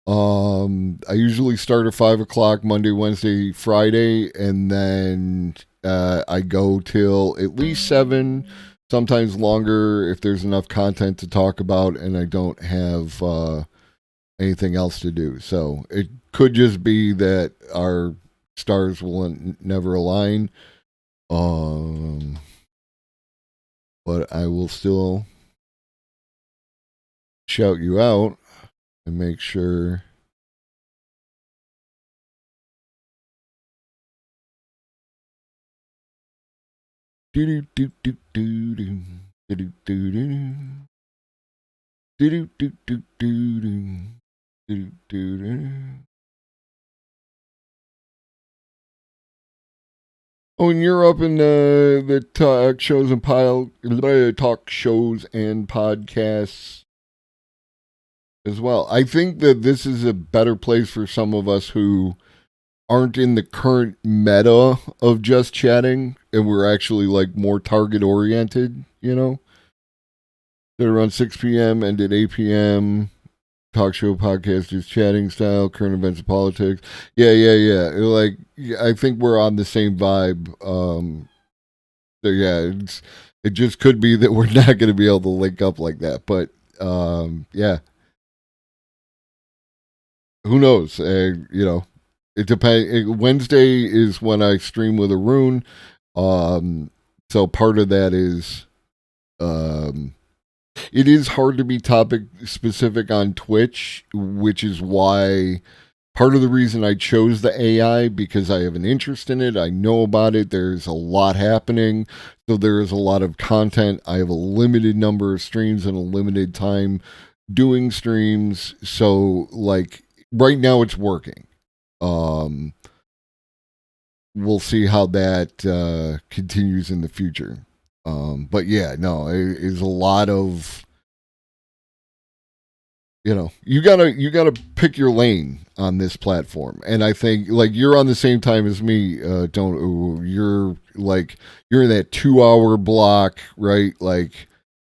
I usually start at 5 o'clock Monday, Wednesday, Friday, and then I go till at least 7, sometimes longer if there's enough content to talk about and I don't have anything else to do. So it could just be that our stars will never align. But I will still shout you out and make sure. Do do do do do do do do do do do do. Oh, and you're up in the talk shows and podcasts as well. I think that this is a better place for some of us who aren't in the current meta of just chatting, and we're actually like more target oriented, you know? That around 6 p.m. and at 8 p.m. Talk show, podcast, just chatting style, current events and politics. Yeah. Like, I think we're on the same vibe. So yeah, it just could be that we're not going to be able to link up like that. But yeah, who knows? You know, it depends. Wednesday is when I stream with Arun. So part of that is it is hard to be topic specific on Twitch, which is why part of the reason I chose the AI, because I have an interest in it. I know about it. There's a lot happening. So there is a lot of content. I have a limited number of streams and a limited time doing streams. So like right now it's working. We'll see how that continues in the future. But yeah, no, it is a lot of you gotta pick your lane on this platform. And I think like you're on the same time as me. You're in that 2 hour block, right? Like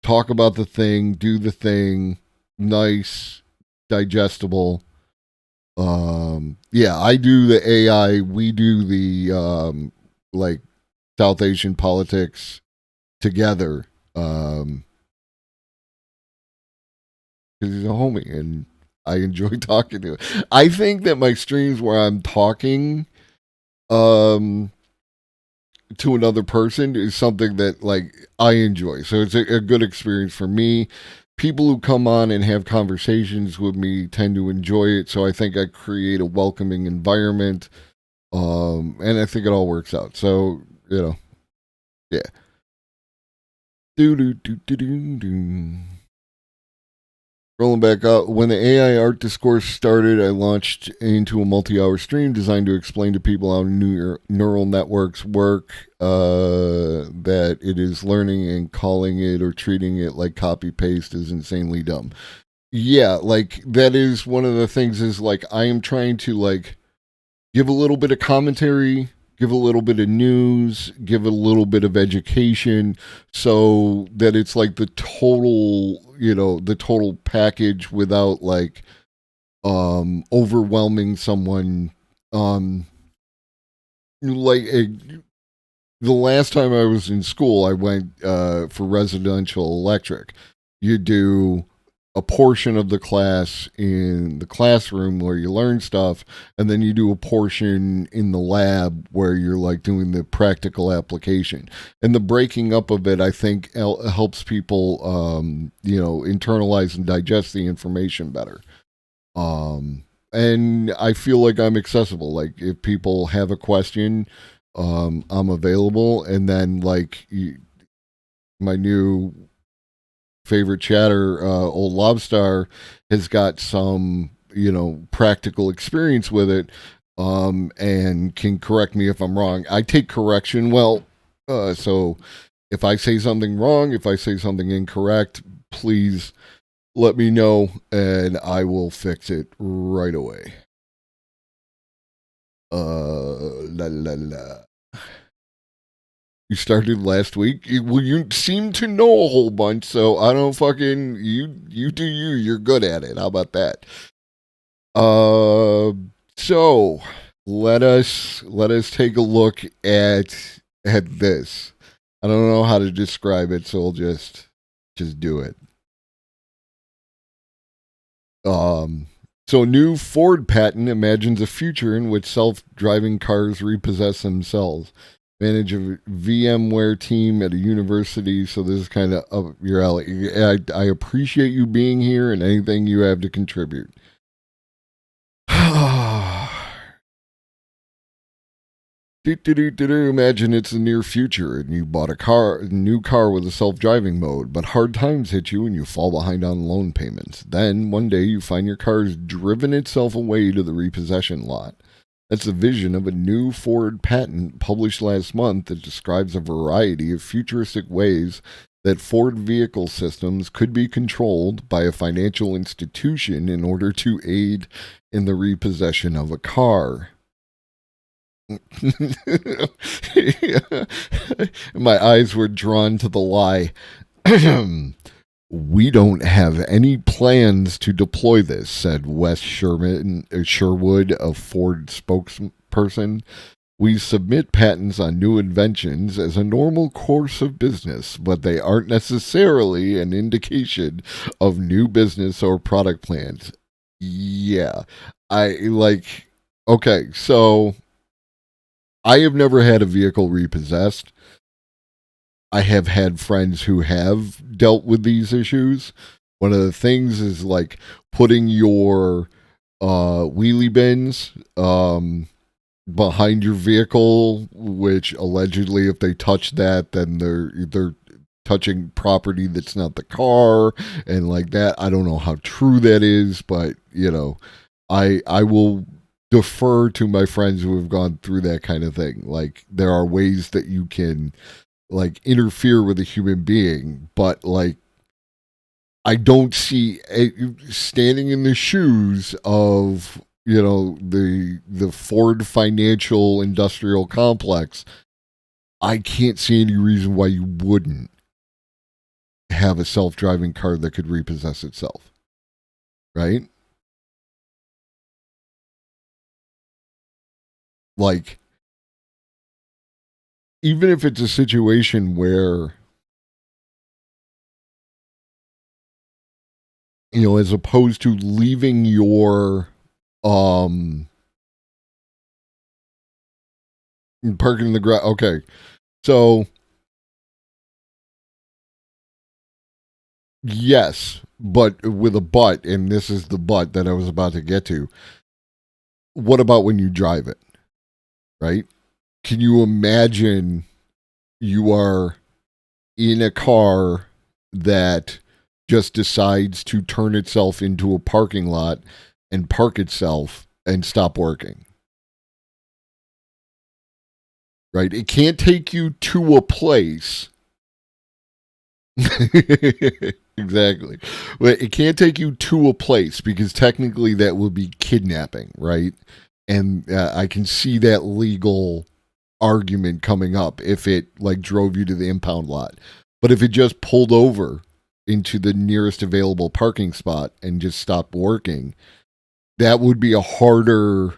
talk about the thing, do the thing, nice, digestible. Yeah, I do the AI. We do the like South Asian politics together. Because he's a homie and I enjoy talking to him. I think that my streams where I'm talking to another person is something that like I enjoy. So it's a good experience for me. People who come on and have conversations with me tend to enjoy it. So I think I create a welcoming environment. And I think it all works out. So, yeah. Do do do do do do. Rolling back up, when the AI art discourse started, I launched into a multi-hour stream designed to explain to people how neural networks work, that it is learning and calling it or treating it like copy-paste is insanely dumb. Yeah, like, that is one of the things is, like, I am trying to, like, give a little bit of commentary, give a little bit of news, give a little bit of education so that it's like the total package without like overwhelming someone. The last time I was in school, I went for residential electric. You do a portion of the class in the classroom where you learn stuff, and then you do a portion in the lab where you're like doing the practical application. And the breaking up of it, I think, helps people, internalize and digest the information better. And I feel like I'm accessible. Like if people have a question, I'm available. And then like my new favorite chatter, old Lobstar, has got some practical experience with it, and can correct me if I'm wrong. I take correction well, so if I say something wrong, if I say something incorrect, please let me know and I will fix it right away. La la la. You started last week. Well, you seem to know a whole bunch, so I don't fucking you do you. You're good at it. How about that? So let us take a look at this. I don't know how to describe it, so I'll just do it. So, new Ford patent imagines a future in which self-driving cars repossess themselves. Manage a VMware team at a university, so this is kind of up your alley. I appreciate you being here and anything you have to contribute. Imagine it's the near future and you bought a new car with a self-driving mode, but hard times hit you and you fall behind on loan payments. Then one day you find your car has driven itself away to the repossession lot. That's the vision of a new Ford patent published last month that describes a variety of futuristic ways that Ford vehicle systems could be controlled by a financial institution in order to aid in the repossession of a car. My eyes were drawn to the lie. We don't have any plans to deploy this, said Wes Sherwood, a Ford spokesperson. We submit patents on new inventions as a normal course of business, but they aren't necessarily an indication of new business or product plans. Yeah, okay, so I have never had a vehicle repossessed. I have had friends who have dealt with these issues. One of the things is like putting your wheelie bins behind your vehicle, which allegedly if they touch that, then they're touching property that's not the car and like that. I don't know how true that is, but I will defer to my friends who have gone through that kind of thing. Like there are ways that you can like interfere with a human being, but like I don't see standing in the shoes of, you know, the Ford Financial Industrial Complex. I can't see any reason why you wouldn't have a self-driving car that could repossess itself, right? Like, even if it's a situation where, you know, as opposed to leaving your parking in the garage. Okay, so yes, but with a but, and this is the but that I was about to get to. What about when you drive it, right? Can you imagine you are in a car that just decides to turn itself into a parking lot and park itself and stop working? Right? It can't take you to a place. Exactly. But it can't take you to a place because technically that would be kidnapping, right? And I can see that legal argument coming up if it like drove you to the impound lot. But if it just pulled over into the nearest available parking spot and just stopped working, that would be a harder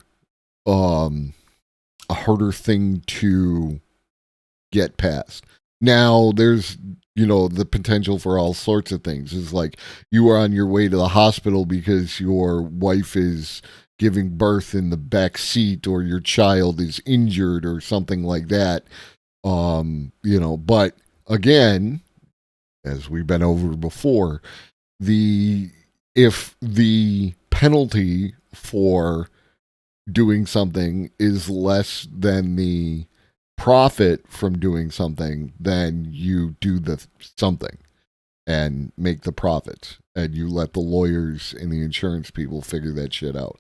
thing to get past. Now there's, you know, the potential for all sorts of things. It's like you are on your way to the hospital because your wife is giving birth in the back seat or your child is injured or something like that. You know, but again, as we've been over before, if the penalty for doing something is less than the profit from doing something, then you do the something and make the profits, and you let the lawyers and the insurance people figure that shit out.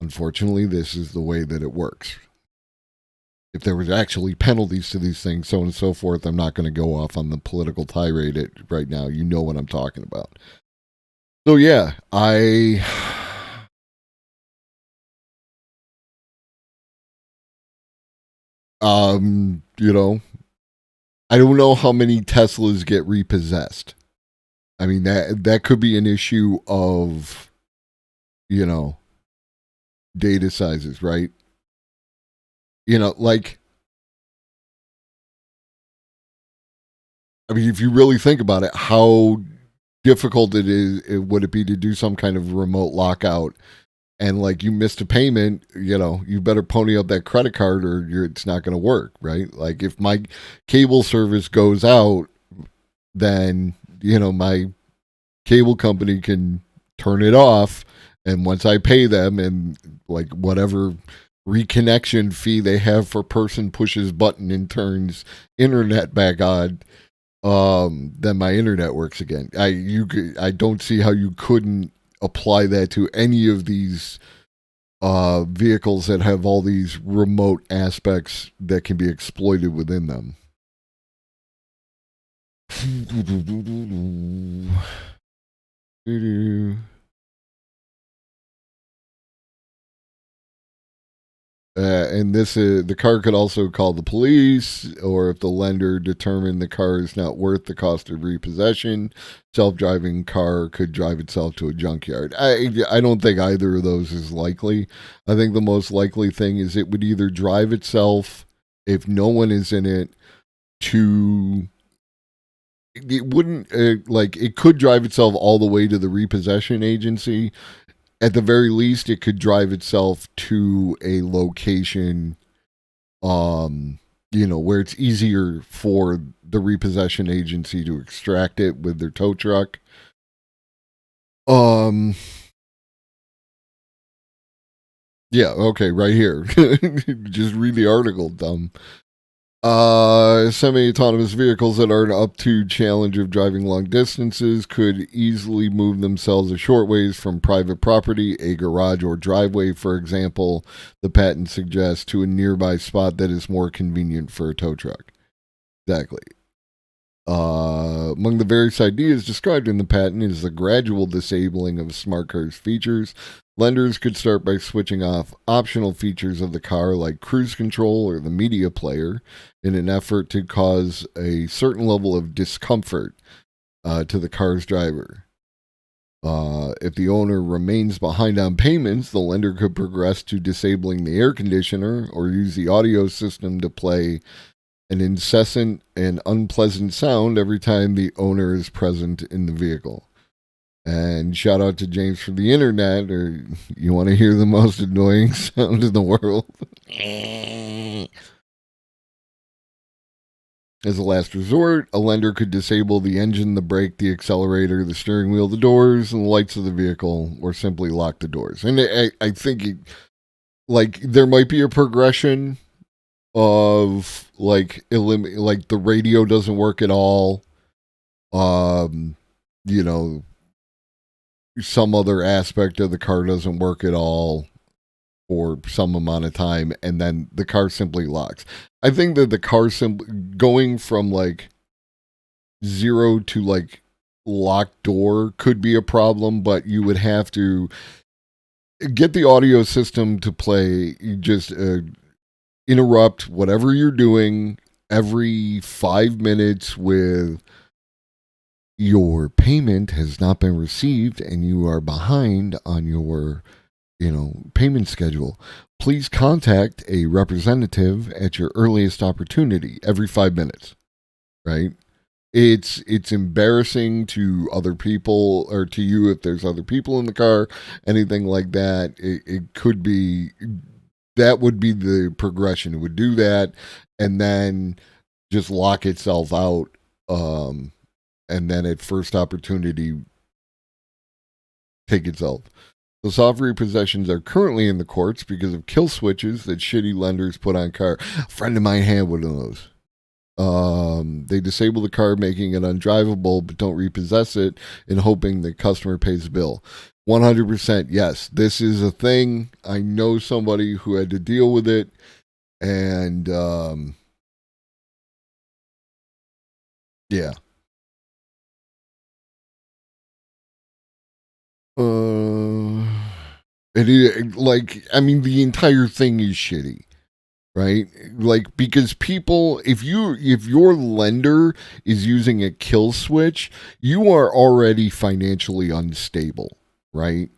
Unfortunately, this is the way that it works. If there was actually penalties to these things, so on and so forth, I'm not going to go off on the political tirade right now. You know what I'm talking about. So yeah, you know, I don't know how many Teslas get repossessed. I mean, that could be an issue of, you know, data sizes, right? You know, like, I mean, if you really think about it, how difficult would it be to do some kind of remote lockout, and like you missed a payment, you know, you better pony up that credit card or it's not going to work, right? Like if my cable service goes out, then, you know, my cable company can turn it off, and once I pay them and like whatever reconnection fee they have for person pushes button and turns internet back on, then my internet works again. I don't see how you couldn't apply that to any of these vehicles that have all these remote aspects that can be exploited within them. And this is, the car could also call the police, or if the lender determined the car is not worth the cost of repossession, self-driving car could drive itself to a junkyard. I don't think either of those is likely. I think the most likely thing is it would either drive itself, if no one is in it, to... It wouldn't, like, it could drive itself all the way to the repossession agency. At the very least, it could drive itself to a location, you know, where it's easier for the repossession agency to extract it with their tow truck. Yeah, okay, right here. Just read the article, dumb. Semi-autonomous vehicles that are up to challenge of driving long distances could easily move themselves a short ways from private property, a garage or driveway, for example, the patent suggests, to a nearby spot that is more convenient for a tow truck. Exactly. Among the various ideas described in the patent is the gradual disabling of a smart car's features. Lenders could start by switching off optional features of the car like cruise control or the media player in an effort to cause a certain level of discomfort to the car's driver. If the owner remains behind on payments, the lender could progress to disabling the air conditioner or use the audio system to play an incessant and unpleasant sound every time the owner is present in the vehicle. And shout out to James for the internet, or you want to hear the most annoying sound in the world. As a last resort, a lender could disable the engine, the brake, the accelerator, the steering wheel, the doors, and the lights of the vehicle, or simply lock the doors. And I think there might be a progression of like the radio doesn't work at all. Some other aspect of the car doesn't work at all for some amount of time, and then the car simply locks. I think that the car going from like 0 to like locked door could be a problem, but you would have to get the audio system to play, just interrupt whatever you're doing every 5 minutes with your payment has not been received and you are behind on your payment schedule. Please contact a representative at your earliest opportunity every 5 minutes, right? It's embarrassing to other people or to you if there's other people in the car, anything like that. It could be, that would be the progression. It would do that and then just lock itself out. And then at first opportunity, take itself. The soft repossessions are currently in the courts because of kill switches that shitty lenders put on car. A friend of mine had one of those. They disable the car, making it undrivable, but don't repossess it in hoping the customer pays the bill. 100%, yes. This is a thing. I know somebody who had to deal with it. And, yeah. The entire thing is shitty, right? Like, because people, if your lender is using a kill switch, you are already financially unstable, right?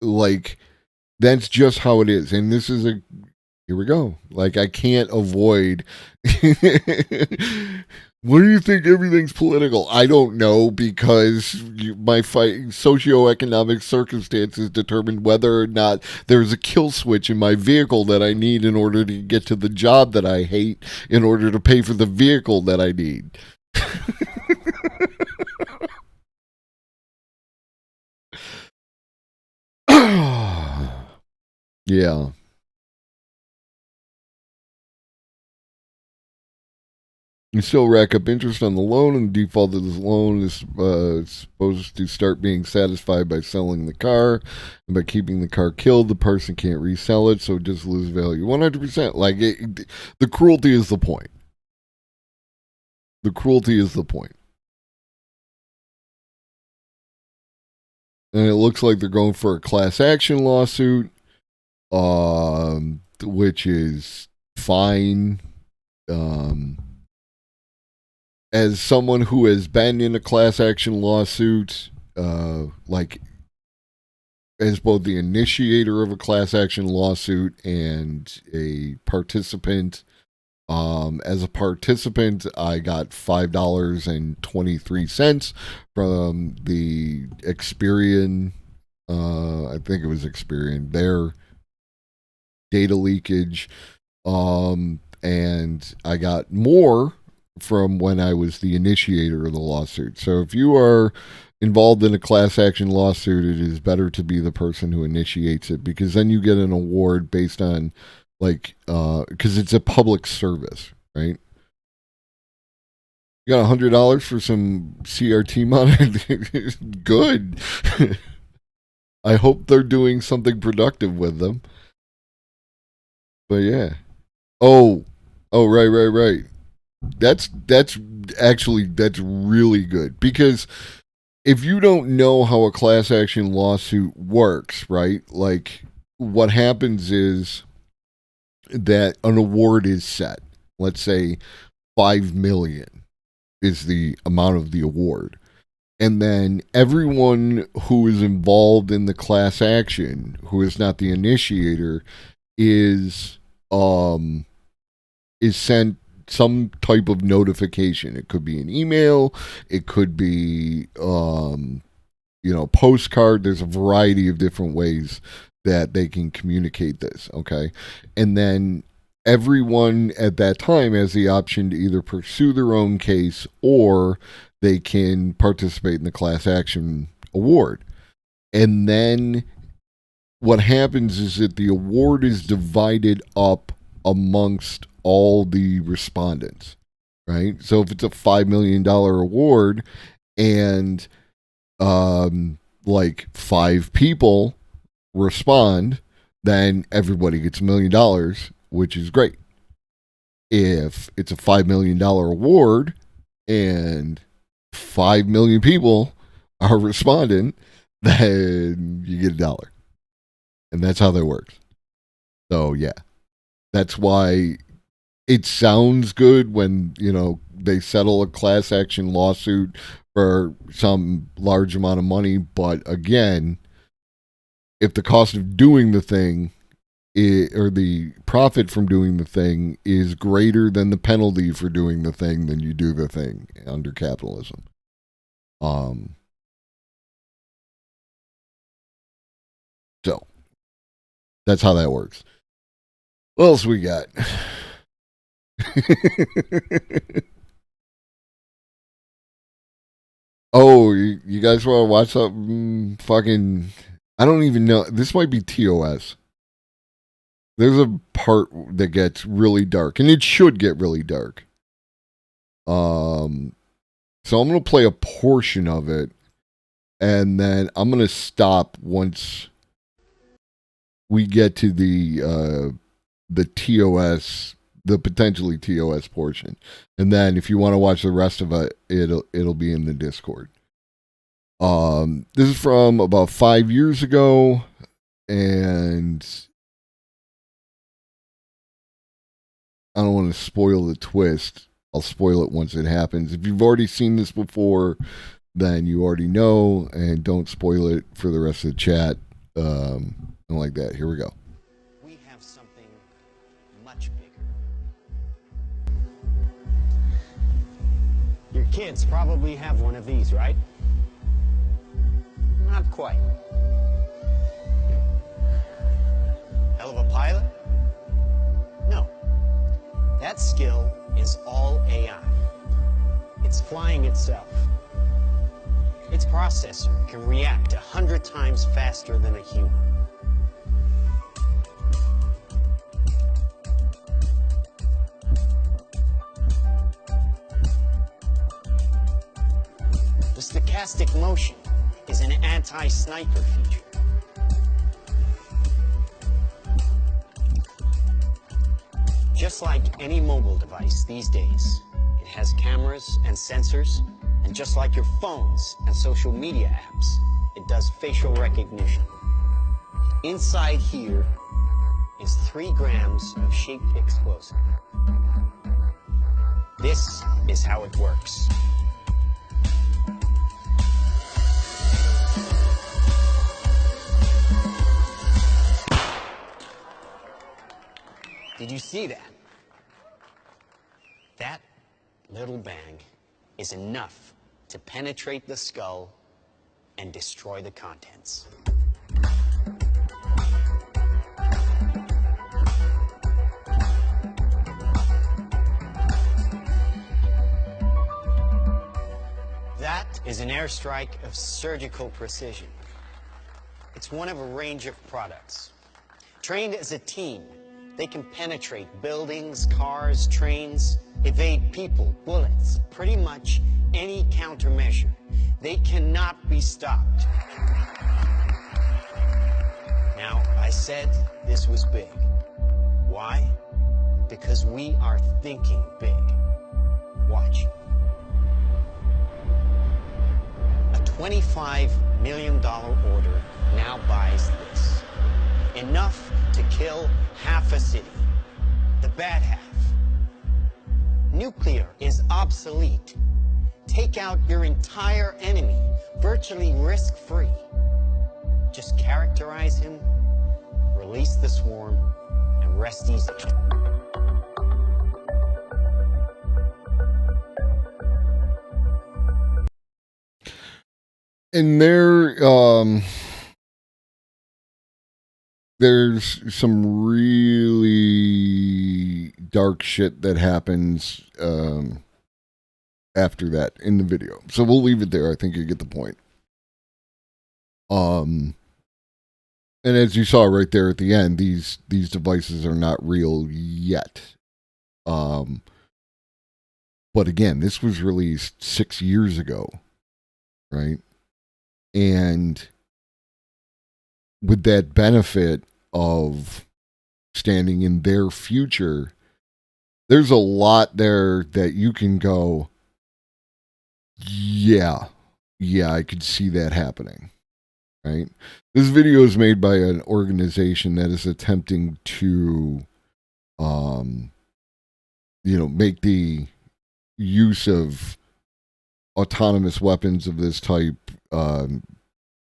Like, that's just how it is. And this is here we go. Like, I can't avoid. What do you think everything's political? I don't know, because my socioeconomic circumstances determine whether or not there's a kill switch in my vehicle that I need in order to get to the job that I hate, in order to pay for the vehicle that I need. Yeah. You still rack up interest on the loan, and the default of this loan is supposed to start being satisfied by selling the car. And by keeping the car killed, the person can't resell it, so it just loses value. 100%. Like, the cruelty is the point. The cruelty is the point. And it looks like they're going for a class action lawsuit, which is fine. As someone who has been in a class action lawsuit, as both the initiator of a class action lawsuit and a participant, as a participant, I got $5.23 from the Experian, I think it was Experian, their data leakage, and I got more from when I was the initiator of the lawsuit. So if you are involved in a class action lawsuit, it is better to be the person who initiates it, because then you get an award based on, like, because it's a public service, right? You got $100 for some CRT monitor? Good. I hope they're doing something productive with them. But yeah. Oh, right. That's really good, because if you don't know how a class action lawsuit works, right? Like, what happens is that an award is set. Let's say $5 million is the amount of the award. And then everyone who is involved in the class action, who is not the initiator, is sent some type of notification. It could be an email, it could be postcard. There's a variety of different ways that they can communicate this, okay? And then everyone at that time has the option to either pursue their own case, or they can participate in the class action award. And then what happens is that the award is divided up amongst all the respondents, right? So if it's a $5 million award and like 5 people respond, then everybody gets $1 million, which is great. If it's a $5 million award and 5 million people are responding, then you get $1. And that's how that works. So yeah, that's why it sounds good when, they settle a class action lawsuit for some large amount of money. But again, if the cost of doing the thing or the profit from doing the thing is greater than the penalty for doing the thing, then you do the thing under capitalism. So that's how that works. What else we got? Oh, you guys want to watch something fucking... I don't even know. This might be TOS. There's a part that gets really dark, and it should get really dark. So I'm going to play a portion of it, and then I'm going to stop once we get to the TOS, the potentially TOS portion. And then if you want to watch the rest of it, it'll be in the Discord. This is from about 5 years ago, and I don't want to spoil the twist. I'll spoil it once it happens. If you've already seen this before, then you already know, and don't spoil it for the rest of the chat. Like that. Here we go. We have something much bigger. Your kids probably have one of these, right? Not quite. Hell of a pilot? No. That skill is all AI. It's flying itself. Its processor can react 100 times faster than a human. The stochastic motion is an anti-sniper feature. Just like any mobile device these days, it has cameras and sensors, and just like your phones and social media apps, it does facial recognition. Inside here is 3 grams of shaped explosive. This is how it works. Did you see that? That little bang is enough to penetrate the skull and destroy the contents. That is an airstrike of surgical precision. It's one of a range of products. Trained as a team, they can penetrate buildings, cars, trains, evade people, bullets, pretty much any countermeasure. They cannot be stopped. Now, I said this was big. Why? Because we are thinking big. Watch. A $25 million order now buys this. Enough to kill half a city. The bad half. Nuclear is obsolete. Take out your entire enemy, virtually risk-free. Just characterize him, release the swarm, and rest easy. And there's some really dark shit that happens after that in the video. So we'll leave it there. I think you get the point. And as you saw right there at the end, these devices are not real yet. But again, this was released 6 years ago, right? And with that benefit of standing in their future, there's a lot there that you can go, yeah, I could see that happening, right? This video is made by an organization that is attempting to, make the use of autonomous weapons of this type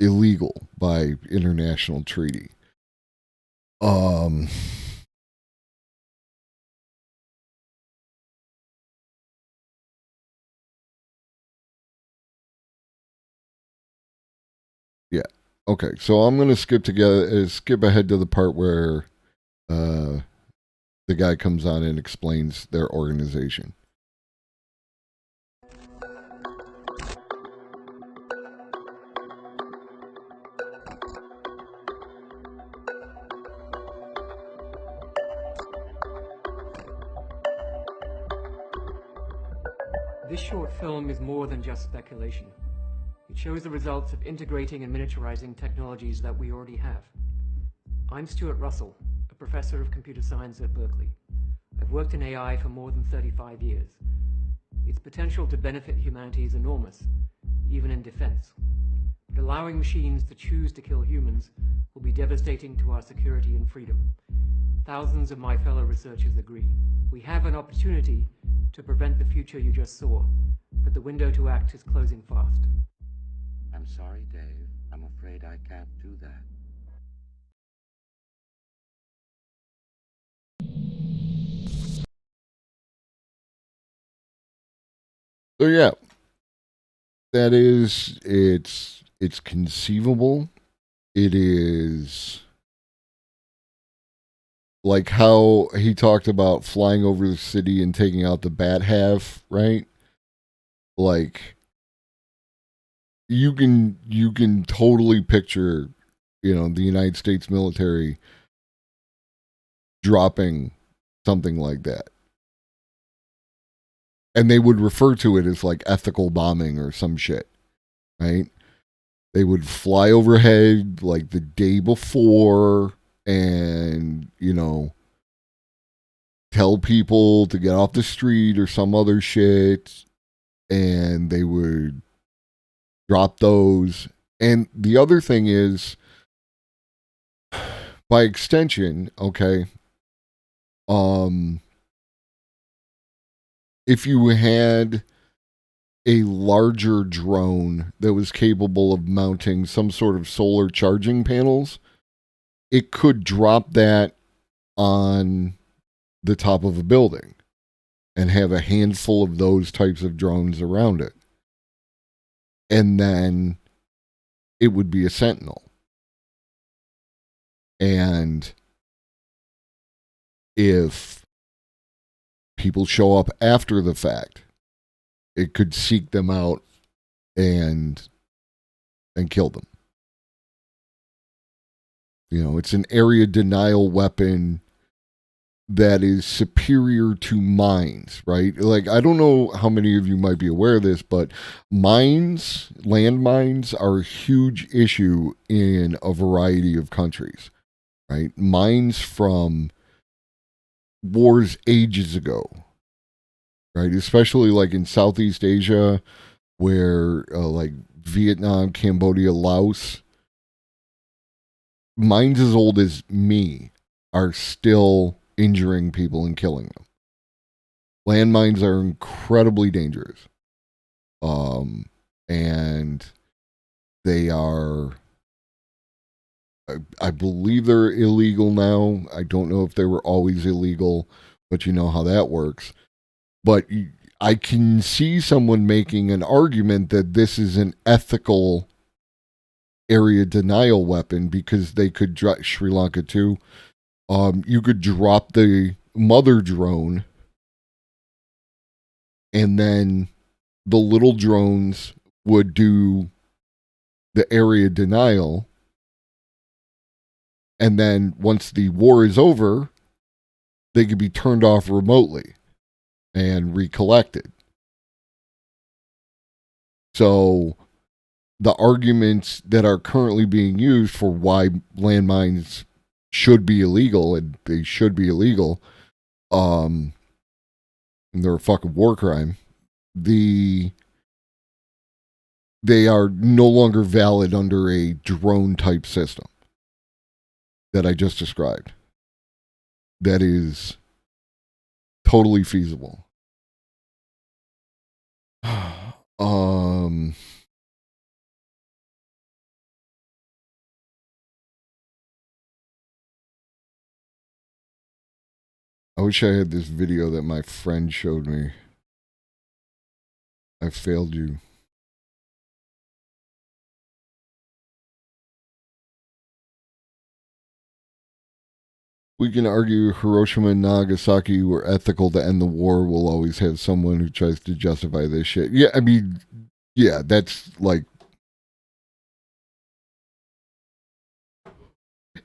illegal by international treaty. Yeah. Okay. So I'm gonna skip ahead to the part where the guy comes on and explains their organization. This short film is more than just speculation. It shows the results of integrating and miniaturizing technologies that we already have. I'm Stuart Russell, a professor of computer science at Berkeley. I've worked in AI for more than 35 years. Its potential to benefit humanity is enormous, even in defense. But allowing machines to choose to kill humans will be devastating to our security and freedom. Thousands of my fellow researchers agree. We have an opportunity to prevent the future you just saw, but the window to act is closing fast. I'm sorry, Dave. I'm afraid I can't do that. So yeah, that is, it's conceivable. It is like how he talked about flying over the city and taking out the bat half, right? Like you can totally picture, the United States military dropping something like that. And they would refer to it as like ethical bombing or some shit, right? They would fly overhead like the day before and, tell people to get off the street or some other shit. And they would drop those. And the other thing is, by extension, okay, if you had a larger drone that was capable of mounting some sort of solar charging panels, it could drop that on the top of a building and have a handful of those types of drones around it. And then it would be a sentinel. And if people show up after the fact, it could seek them out and kill them. It's an area denial weapon that is superior to mines, right? Like, I don't know how many of you might be aware of this, but landmines are a huge issue in a variety of countries, right? Mines from wars ages ago right? Especially like in Southeast Asia, where like Vietnam, Cambodia, Laos, mines as old as me are still injuring people and killing them. Landmines are incredibly dangerous. And they are, I believe they're illegal now. I don't know if they were always illegal, but you know how that works. But I can see someone making an argument that this is an ethical area denial weapon because they could drop Sri Lanka too. You could drop the mother drone, and then the little drones would do the area denial. And then once the war is over, they could be turned off remotely and recollected. So the arguments that are currently being used for why landmines should be illegal, and they should be illegal, and they're a fucking war crime, they are no longer valid under a drone type system that I just described. That is totally feasible. I wish I had this video that my friend showed me. I failed you. We can argue Hiroshima and Nagasaki were ethical to end the war. We'll always have someone who tries to justify this shit. Yeah, I mean, yeah, that's like...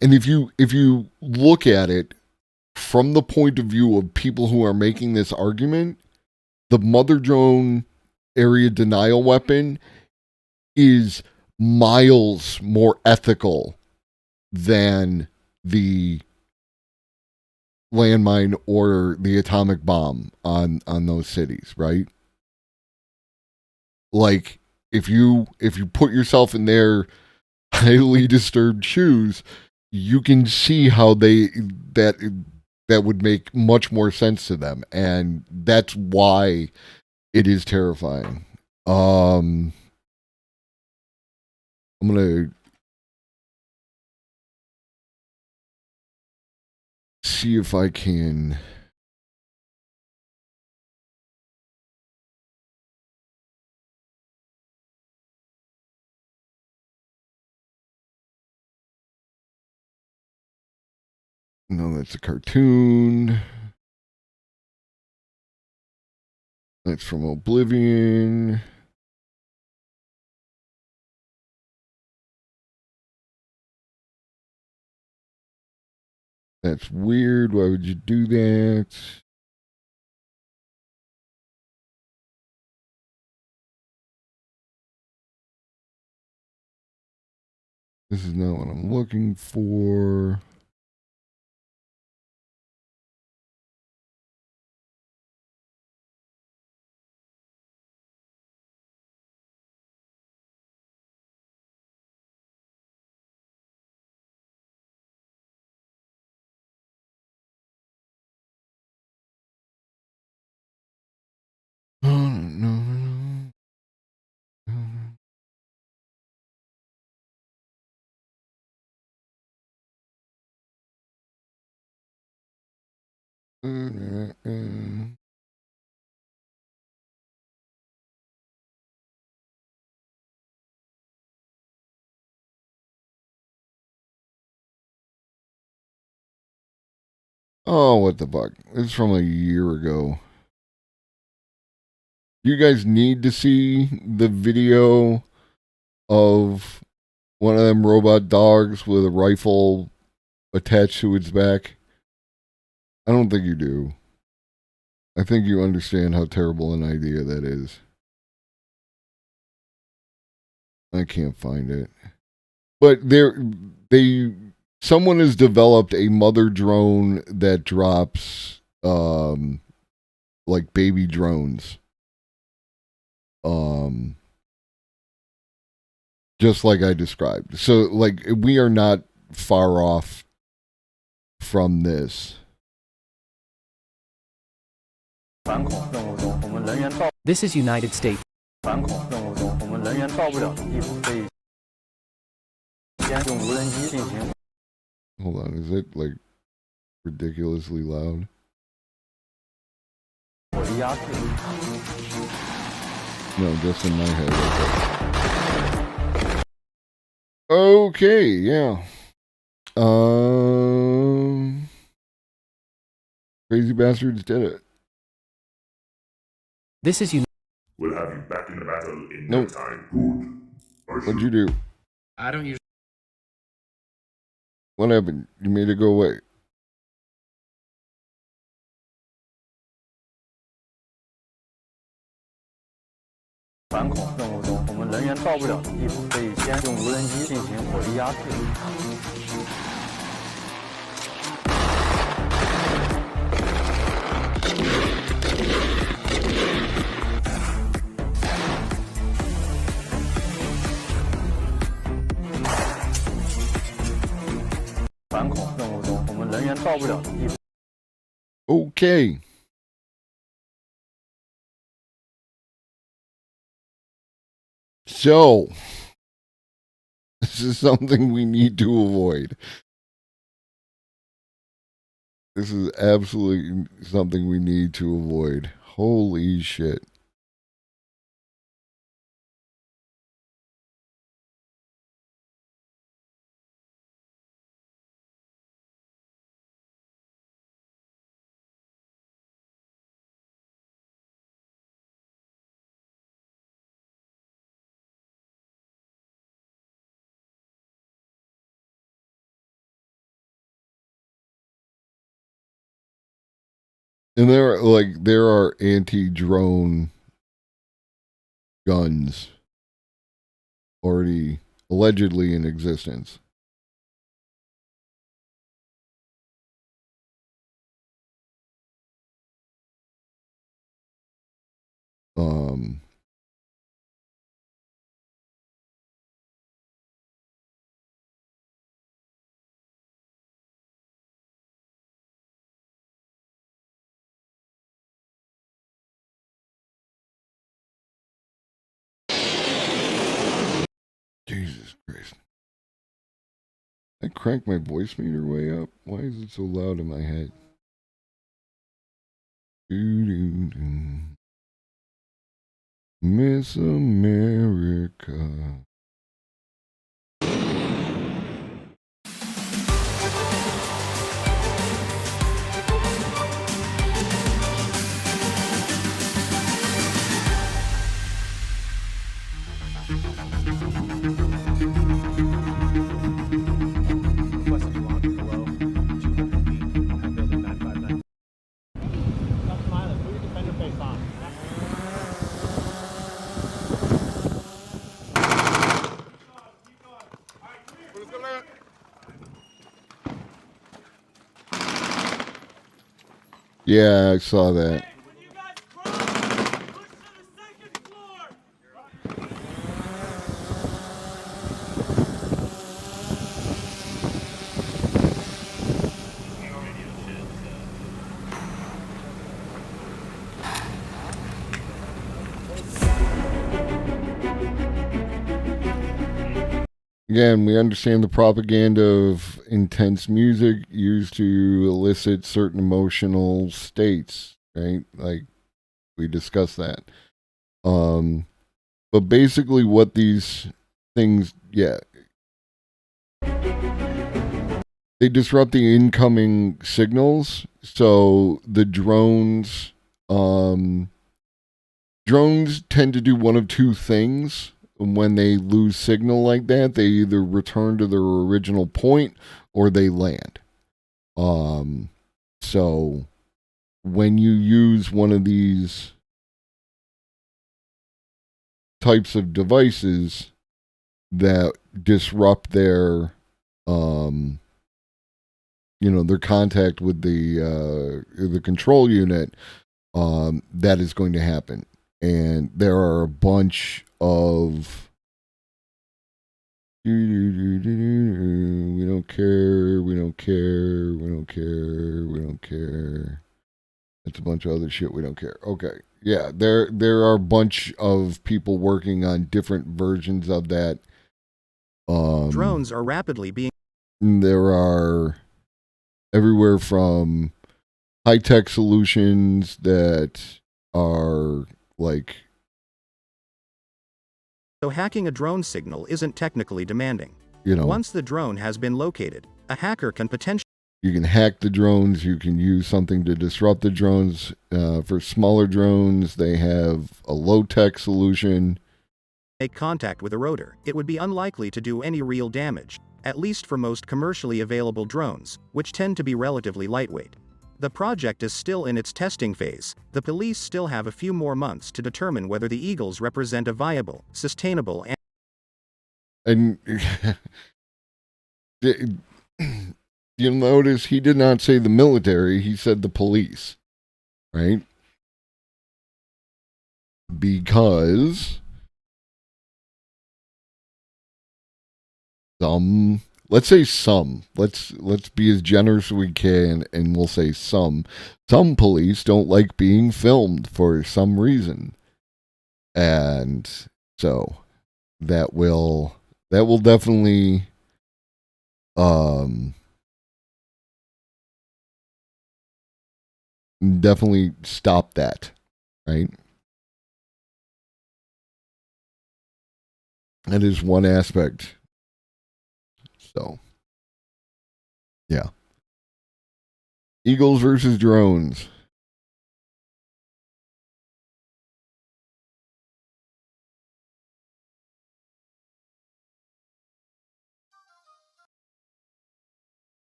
And if you look at it from the point of view of people who are making this argument, the mother drone area denial weapon is miles more ethical than the landmine or the atomic bomb on those cities, right? Like if you put yourself in their highly disturbed shoes, you can see how that would make much more sense to them, and that's why it is terrifying. I'm gonna see if I can no, that's a cartoon. That's from Oblivion. That's weird. Why would you do that? This is not what I'm looking for. Oh, what the fuck? It's from a year ago. You guys need to see the video of one of them robot dogs with a rifle attached to its back. I don't think you do. I think you understand how terrible an idea that is. I can't find it. But someone has developed a mother drone that drops like baby drones. Just like I described. So like we are not far off from this. This is United States. Hold on, is it like ridiculously loud? No, just in my head. Okay, yeah. Crazy Bastards did it. This is We'll have you back in the battle in no time. Good. What'd you do? I don't usually. What happened? You made it go away. Okay. So, this is something we need to avoid. This is absolutely something we need to avoid. Holy shit. And there are anti-drone guns already allegedly in existence. Jesus Christ. I cranked my voice meter way up. Why is it so loud in my head? Doo-doo-doo. Miss America. Yeah, I saw that. Again, we understand the propaganda of intense music used to elicit certain emotional states, right? Like we discussed that. But basically what these things, yeah, they disrupt the incoming signals. So the drones tend to do one of two things. When they lose signal like that, they either return to their original point or they land. So when you use one of these types of devices that disrupt their their contact with the control unit, that is going to happen. And there are a bunch of we don't care, we don't care, we don't care, we don't care. It's a bunch of other shit we don't care. Okay. Yeah, there are a bunch of people working on different versions of that. Drones are rapidly being... There are everywhere from high-tech solutions that are like... So hacking a drone signal isn't technically demanding. Once the drone has been located, a hacker can potentially... You can hack the drones. You can use something to disrupt the drones. For smaller drones, they have a low-tech solution. Make contact with a rotor. It would be unlikely to do any real damage, at least for most commercially available drones, which tend to be relatively lightweight. The project is still in its testing phase. The police still have a few more months to determine whether the Eagles represent a viable, sustainable, and you'll notice he did not say the military, he said the police, right? Because let's be as generous as we can, and we'll say some police don't like being filmed for some reason. And so that will definitely definitely stop that, right? That is one aspect. So, yeah. Eagles versus drones.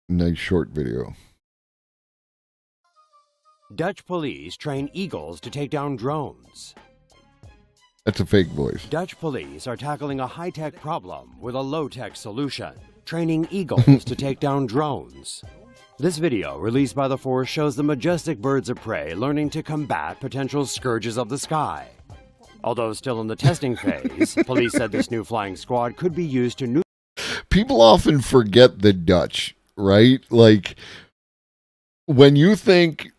Nice short video. Dutch police train eagles to take down drones. That's a fake voice. Dutch police are tackling a high-tech problem with a low-tech solution, training eagles to take down drones. This video, released by the force, shows the majestic birds of prey learning to combat potential scourges of the sky. Although still in the testing phase, police said this new flying squad could be used to... People often forget the Dutch, right? Like, when you think,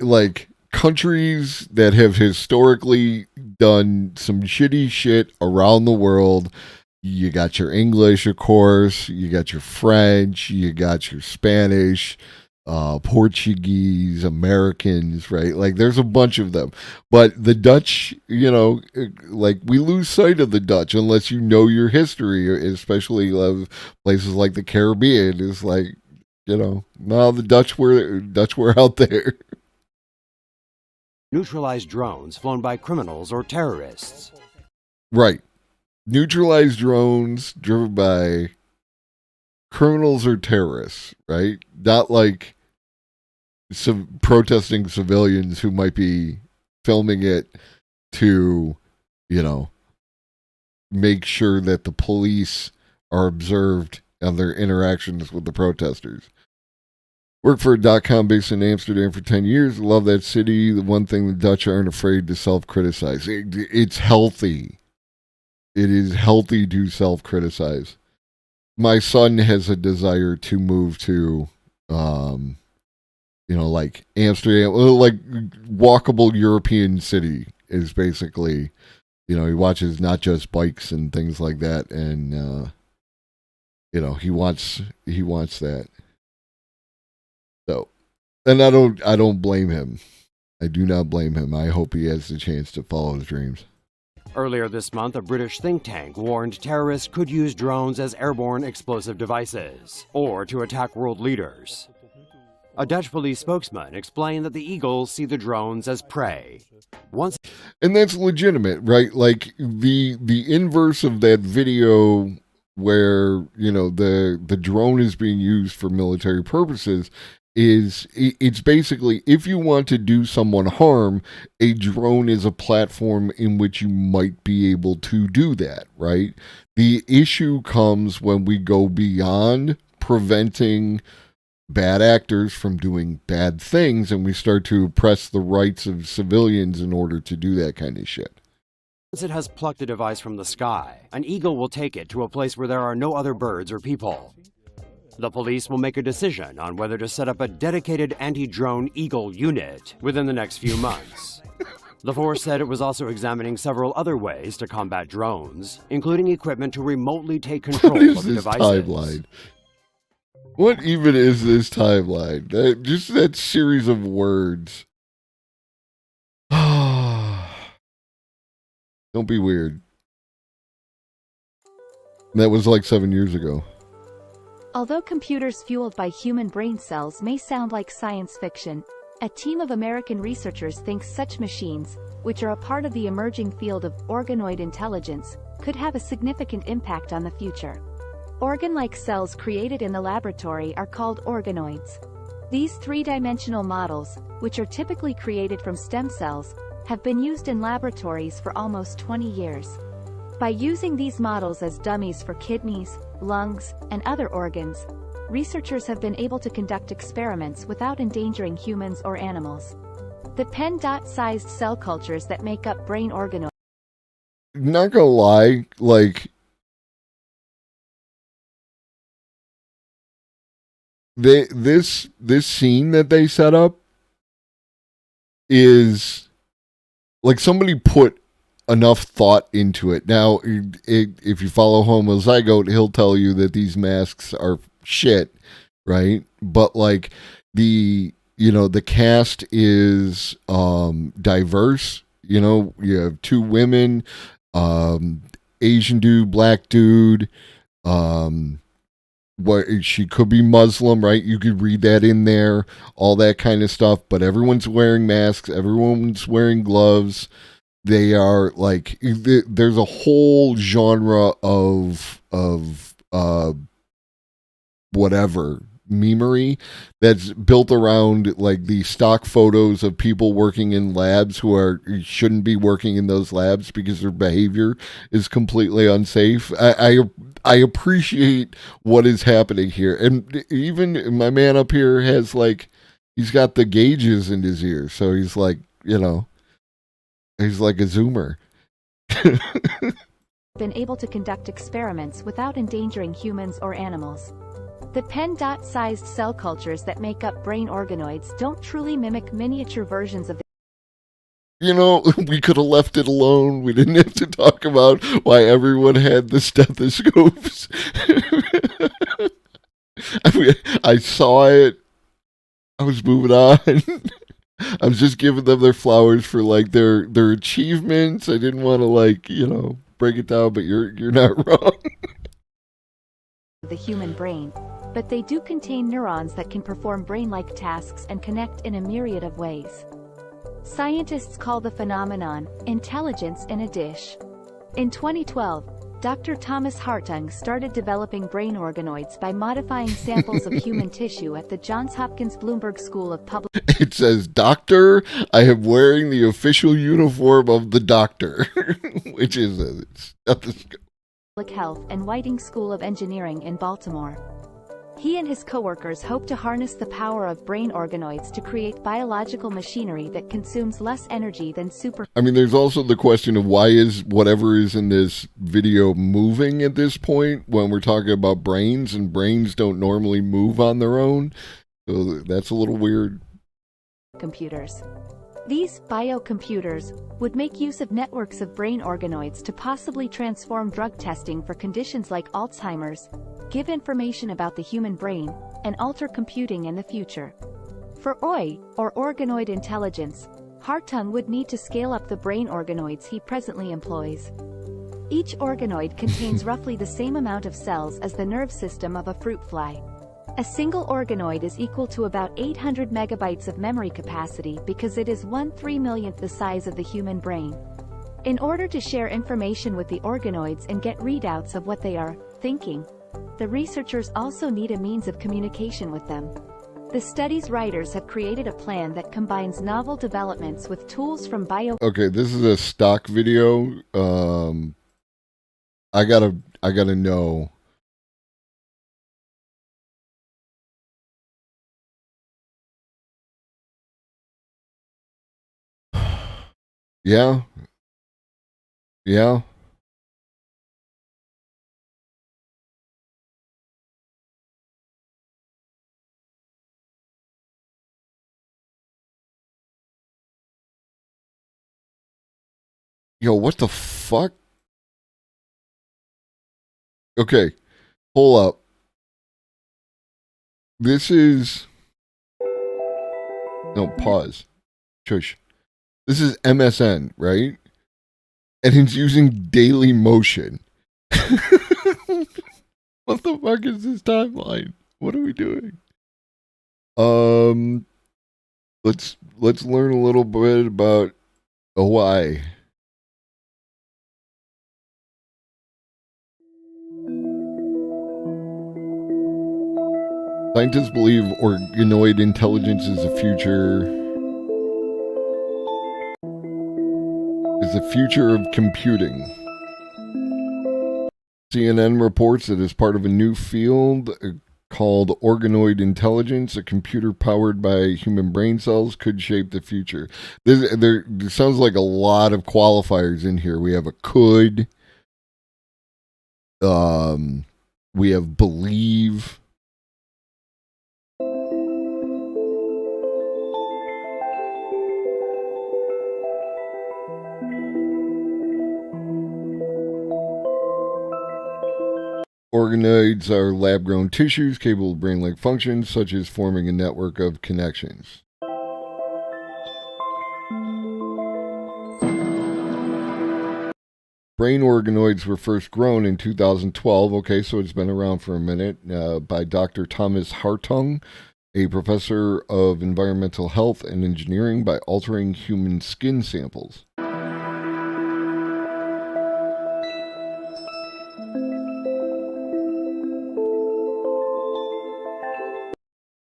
like, countries that have historically done some shitty shit around the world, you got your English, of course, you got your French, you got your Spanish, Portuguese, Americans, right? Like, there's a bunch of them. But the Dutch, like, we lose sight of the Dutch unless you know your history, especially places like the Caribbean. It's like, no, the Dutch were out there. Neutralize drones flown by criminals or terrorists. Right. Neutralize drones driven by criminals or terrorists, right? Not like some protesting civilians who might be filming it to, make sure that the police are observed on their interactions with the protesters. Worked for a .com based in Amsterdam for 10 years. Love that city. The one thing the Dutch aren't afraid to self-criticize. It's healthy. It is healthy to self-criticize. My son has a desire to move to, like Amsterdam, like walkable European city is basically, he watches Not Just Bikes and things like that. And, he wants that. So, and I don't blame him. I do not blame him. I hope he has the chance to follow his dreams. Earlier this month, a British think tank warned terrorists could use drones as airborne explosive devices, or to attack world leaders. A Dutch police spokesman explained that the Eagles see the drones as prey. And that's legitimate, right? Like, the inverse of that video where, the drone is being used for military purposes is it's basically, if you want to do someone harm, a drone is a platform in which you might be able to do that, right? The issue comes when we go beyond preventing bad actors from doing bad things, and we start to oppress the rights of civilians in order to do that kind of shit. Once it has plucked a device from the sky, an eagle will take it to a place where there are no other birds or people. The police will make a decision on whether to set up a dedicated anti-drone eagle unit within the next few months. The force said it was also examining several other ways to combat drones, including equipment to remotely take control of the devices. Timeline? What even is this timeline? Just that series of words. Don't be weird. That was like 7 years ago. Although computers fueled by human brain cells may sound like science fiction, a team of American researchers thinks such machines, which are a part of the emerging field of organoid intelligence, could have a significant impact on the future. Organ-like cells created in the laboratory are called organoids. These three-dimensional models, which are typically created from stem cells, have been used in laboratories for almost 20 years. By using these models as dummies for kidneys, lungs, and other organs, researchers have been able to conduct experiments without endangering humans or animals. The pen-sized cell cultures that make up brain organoids. Not gonna lie, like, this scene that they set up is like somebody put enough thought into it. Now, if you follow Homozygote, he'll tell you that these masks are shit, right? But like the cast is diverse. You know, you have two women, Asian dude, black dude, what she could be Muslim, right? You could read that in there, all that kind of stuff. But everyone's wearing masks, everyone's wearing gloves. They are like, there's a whole genre of whatever memery that's built around like the stock photos of people working in labs who shouldn't be working in those labs because their behavior is completely unsafe. I appreciate what is happening here, and even my man up here has like, he's got the gauges in his ears, so he's like, he's like a zoomer. Been able to conduct experiments without endangering humans or animals. The pen-sized cell cultures that make up brain organoids don't truly mimic miniature versions of the we could have left it alone. We didn't have to talk about why everyone had the stethoscopes. I saw it. I was moving on. I was just giving them their flowers for like their achievements. I didn't want to break it down, but you're not wrong. The human brain, but they do contain neurons that can perform brain-like tasks and connect in a myriad of ways. Scientists call the phenomenon intelligence in a dish. In 2012, Dr. Thomas Hartung started developing brain organoids by modifying samples of human tissue at the Johns Hopkins Bloomberg School of Public. It says, "Doctor, I am wearing the official uniform of the doctor," which is a stethoscope. Health and Whiting School of Engineering in Baltimore. He and his coworkers hope to harness the power of brain organoids to create biological machinery that consumes less energy than I mean, there's also the question of why is whatever is in this video moving at this point when we're talking about brains, and brains don't normally move on their own. So that's a little weird. Computers. These biocomputers would make use of networks of brain organoids to possibly transform drug testing for conditions like Alzheimer's, give information about the human brain, and alter computing in the future. For OI, or organoid intelligence, Hartung would need to scale up the brain organoids he presently employs. Each organoid contains roughly the same amount of cells as the nerve system of a fruit fly. A single organoid is equal to about 800 megabytes of memory capacity because it is 1/3 the size of the human brain. In order to share information with the organoids and get readouts of what they are thinking, the researchers also need a means of communication with them. The study's writers have created a plan that combines novel developments with tools from Okay, this is a stock video. I gotta know. Yeah. Yeah. Yo, what the fuck? Okay, hold up. This is no pause. Shush. This is MSN, right? And it's using Daily Motion. What the fuck is this timeline? What are we doing? Let's learn a little bit about Hawaii. Scientists believe organoid intelligence is the future of computing. CNN reports that as part of a new field called organoid intelligence, a computer powered by human brain cells could shape the future. There sounds like a lot of qualifiers in here. We have a could. We have believe. Organoids are lab-grown tissues capable of brain-like functions, such as forming a network of connections. Brain organoids were first grown in 2012, okay, so it's been around for a minute, by Dr. Thomas Hartung, a professor of environmental health and engineering, by altering human skin samples.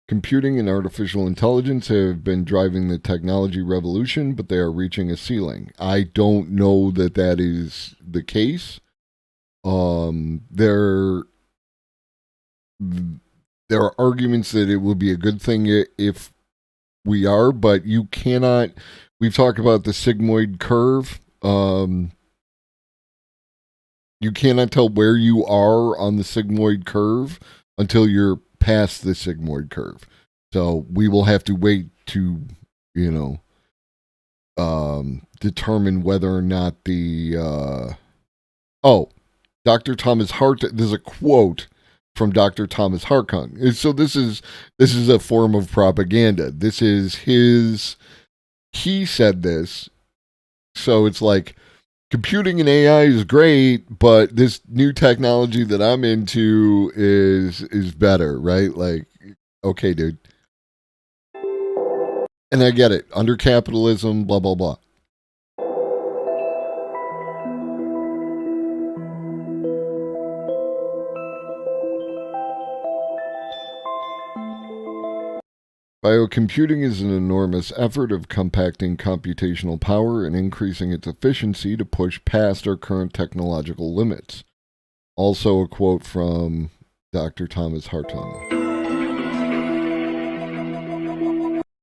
Computing and artificial intelligence have been driving the technology revolution, but they are reaching a ceiling. I don't know that that is the case. There are arguments that it will be a good thing if we are, but you cannot. We've talked about the sigmoid curve. You cannot tell where you are on the sigmoid curve until you're past the sigmoid curve. So we will have to wait to, determine whether or not the, Dr. Thomas Hart, there's a quote from Dr. Thomas Hartung. So this is a form of propaganda. This is he said this. So it's like, computing and AI is great, but this new technology that I'm into is better, right? Like, okay, dude. And I get it. Under capitalism, blah, blah, blah. Biocomputing is an enormous effort of compacting computational power and increasing its efficiency to push past our current technological limits. Also a quote from Dr. Thomas Hartung.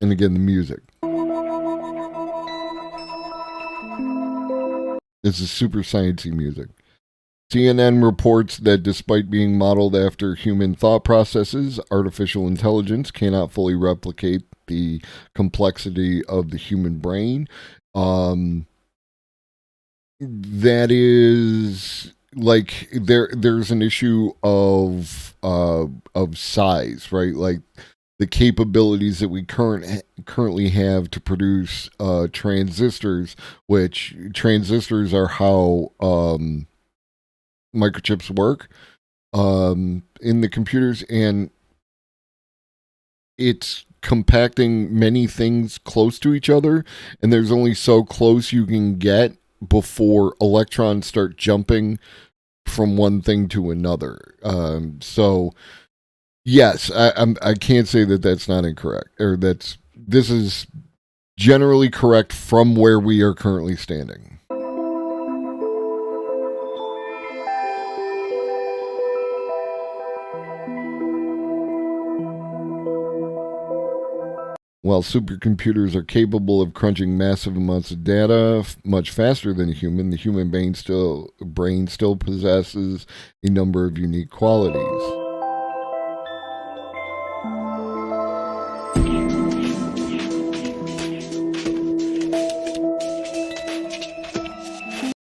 And again, the music. This is super sciencey music. CNN reports that despite being modeled after human thought processes, artificial intelligence cannot fully replicate the complexity of the human brain. That is like there's an issue of size, right? Like the capabilities that we currently have to produce transistors, which transistors are how microchips work in the computers, and it's compacting many things close to each other, and there's only so close you can get before electrons start jumping from one thing to another. So yes, I can't say that that's not incorrect, or this is generally correct from where we are currently standing. While supercomputers are capable of crunching massive amounts of data much faster than a human, the human brain still possesses a number of unique qualities.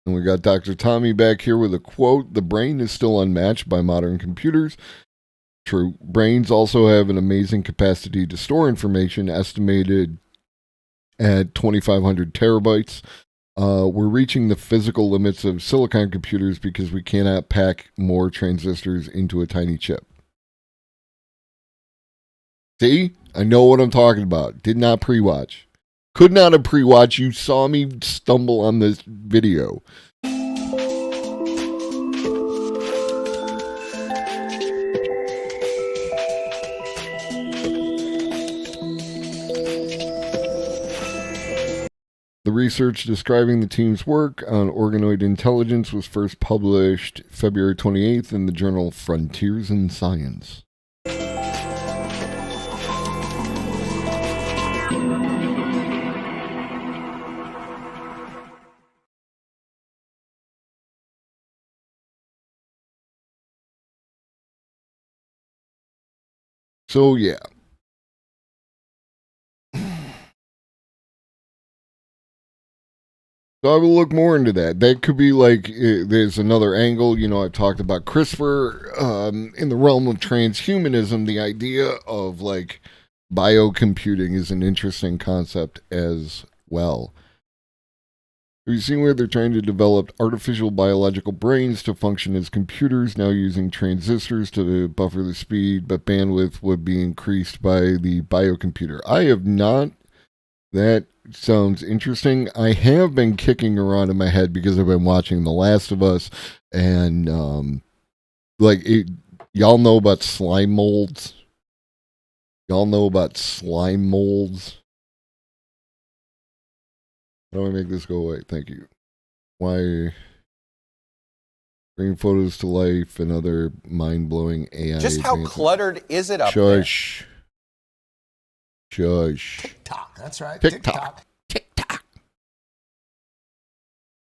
And we got Dr. Tommy back here with a quote: "The brain is still unmatched by modern computers." True. Brains also have an amazing capacity to store information, estimated at 2,500 terabytes. We're reaching the physical limits of silicon computers because we cannot pack more transistors into a tiny chip. See? I know what I'm talking about. Did not pre-watch. Could not have pre-watched. You saw me stumble on this video. The research describing the team's work on organoid intelligence was first published February 28th in the journal Frontiers in Science. So, yeah. So I will look more into that. That could be like, there's another angle. You know, I've talked about CRISPR in the realm of transhumanism. The idea of like biocomputing is an interesting concept as well. Have you seen where they're trying to develop artificial biological brains to function as computers, now using transistors to buffer the speed, but bandwidth would be increased by the biocomputer? I have not. That sounds interesting. I have been kicking around in my head because I've been watching The Last of Us, and y'all know about slime molds. Y'all know about slime molds. How do I make this go away? Thank you. Why bring photos to life and other mind-blowing AI? Just how cluttered is it up there? Shush. TikTok, that's right. TikTok.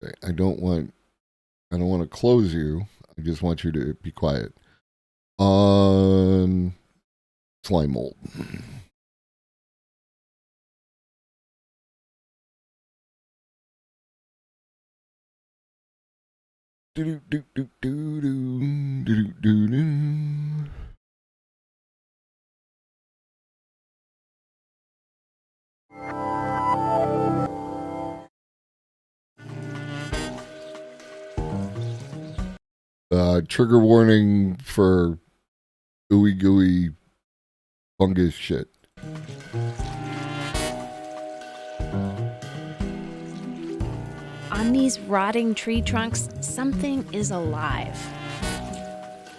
Okay, I don't want to close you. I just want you to be quiet. Slime mold. Do do do do do do do do. Trigger warning for ooey gooey fungus shit. On these rotting tree trunks, something is alive.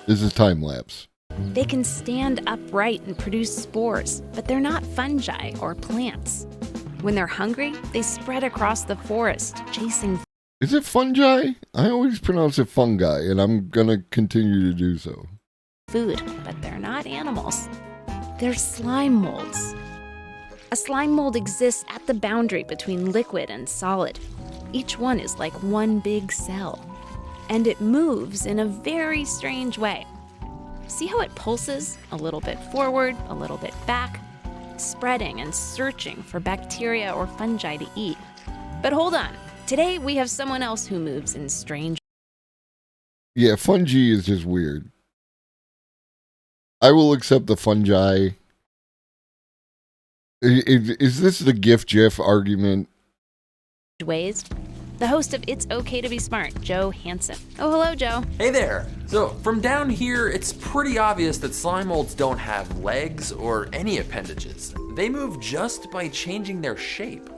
This is time lapse. They can stand upright and produce spores, but they're not fungi or plants. When they're hungry, they spread across the forest, chasing. Is it fungi? I always pronounce it fungi, and I'm gonna continue to do so. Food, but they're not animals. They're slime molds. A slime mold exists at the boundary between liquid and solid. Each one is like one big cell, and it moves in a very strange way. See how it pulses? A little bit forward, a little bit back, spreading and searching for bacteria or fungi to eat. But hold on. Today, we have someone else who moves in strange. Yeah, fungi is just weird. I will accept the fungi. Is this the GIF argument? Ways. The host of It's Okay to Be Smart, Joe Hansen. Oh, hello, Joe. Hey there. So, from down here, it's pretty obvious that slime molds don't have legs or any appendages. They move just by changing their shape.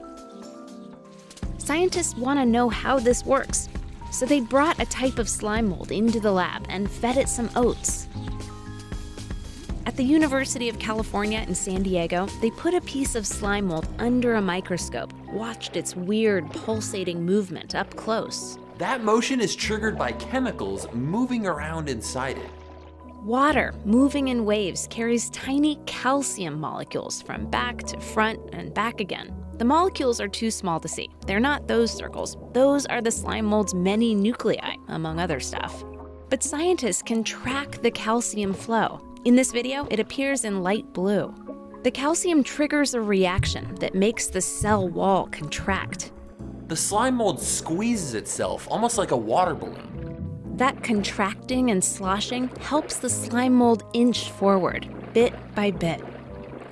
Scientists want to know how this works, so they brought a type of slime mold into the lab and fed it some oats. At the University of California in San Diego, they put a piece of slime mold under a microscope, watched its weird pulsating movement up close. That motion is triggered by chemicals moving around inside it. Water, moving in waves, carries tiny calcium molecules from back to front and back again. The molecules are too small to see. They're not those circles. Those are the slime mold's many nuclei, among other stuff. But scientists can track the calcium flow. In this video, it appears in light blue. The calcium triggers a reaction that makes the cell wall contract. The slime mold squeezes itself, almost like a water balloon. That contracting and sloshing helps the slime mold inch forward, bit by bit.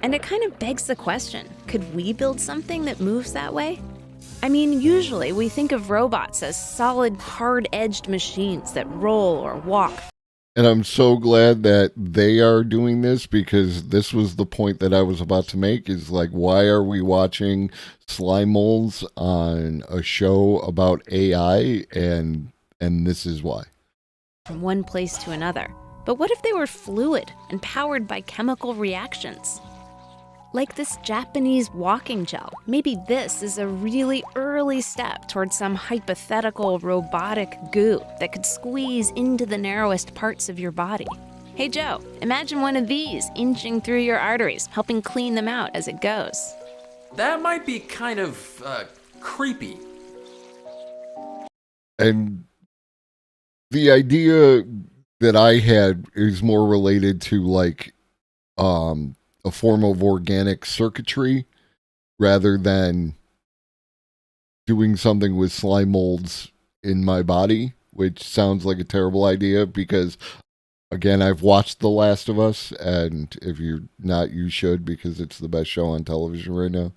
And it kind of begs the question, could we build something that moves that way? I mean, usually we think of robots as solid, hard-edged machines that roll or walk. And I'm so glad that they are doing this, because this was the point that I was about to make, is like, why are we watching slime molds on a show about AI? And this is why. From one place to another. But what if they were fluid and powered by chemical reactions? Like this Japanese walking gel, maybe this is a really early step towards some hypothetical robotic goo that could squeeze into the narrowest parts of your body. Hey Joe, imagine one of these inching through your arteries, helping clean them out as it goes. That might be kind of creepy. And the idea that I had is more related to like a form of organic circuitry rather than doing something with slime molds in my body, which sounds like a terrible idea because, again, I've watched The Last of Us, and if you're not, you should, because it's the best show on television right now.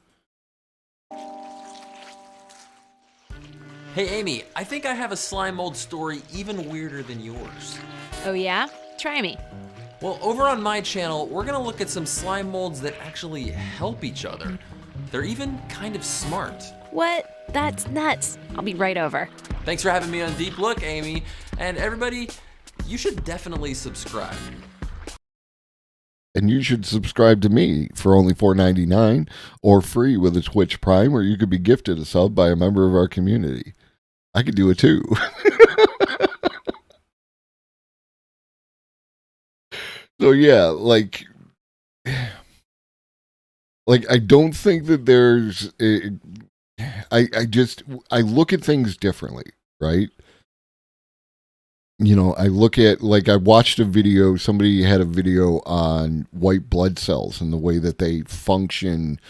Hey Amy, I think I have a slime mold story even weirder than yours. Oh yeah? Try me. Well, over on my channel, we're gonna look at some slime molds that actually help each other. They're even kind of smart. What? That's nuts. I'll be right over. Thanks for having me on Deep Look, Amy. And everybody, you should definitely subscribe. And you should subscribe to me for only $4.99 or free with a Twitch Prime, or you could be gifted a sub by a member of our community. I could do it too. So yeah, like I don't think that there's I look at things differently, right? You know, I look at, like, I watched a video, somebody had a video on white blood cells and the way that they function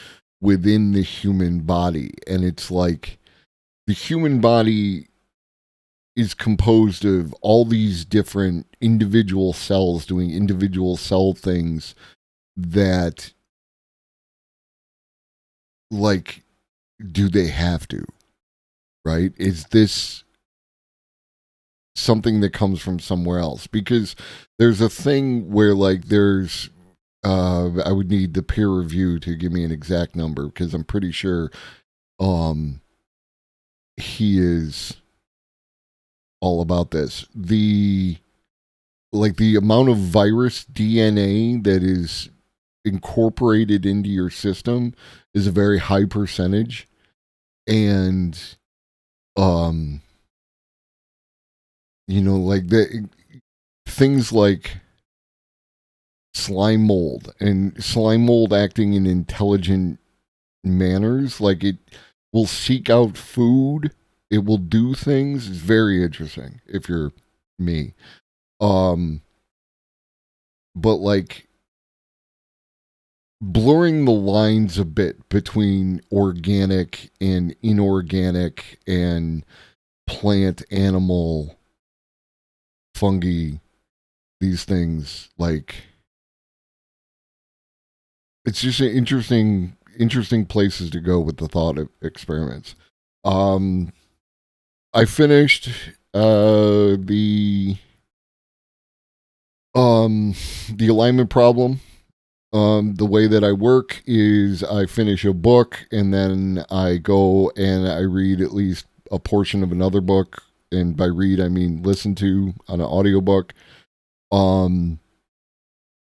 within the human body. And it's like the human body is composed of all these different individual cells doing individual cell things that, like, do they have to, right? Is this something that comes from somewhere else? Because there's a thing where, like, there's I would need the peer review to give me an exact number, because I'm pretty sure he is all about this. The amount of virus DNA that is incorporated into your system is a very high percentage. And you know, like the things like slime mold and slime mold acting in intelligent manners, like it will seek out food, it will do things. It's very interesting if you're me. But like blurring the lines a bit between organic and inorganic and plant, animal, fungi, these things, like, it's just an interesting places to go with the thought of experiments. I finished the alignment problem. The way that I work is I finish a book and then I go and I read at least a portion of another book. And by read, I mean listen to on an audiobook. And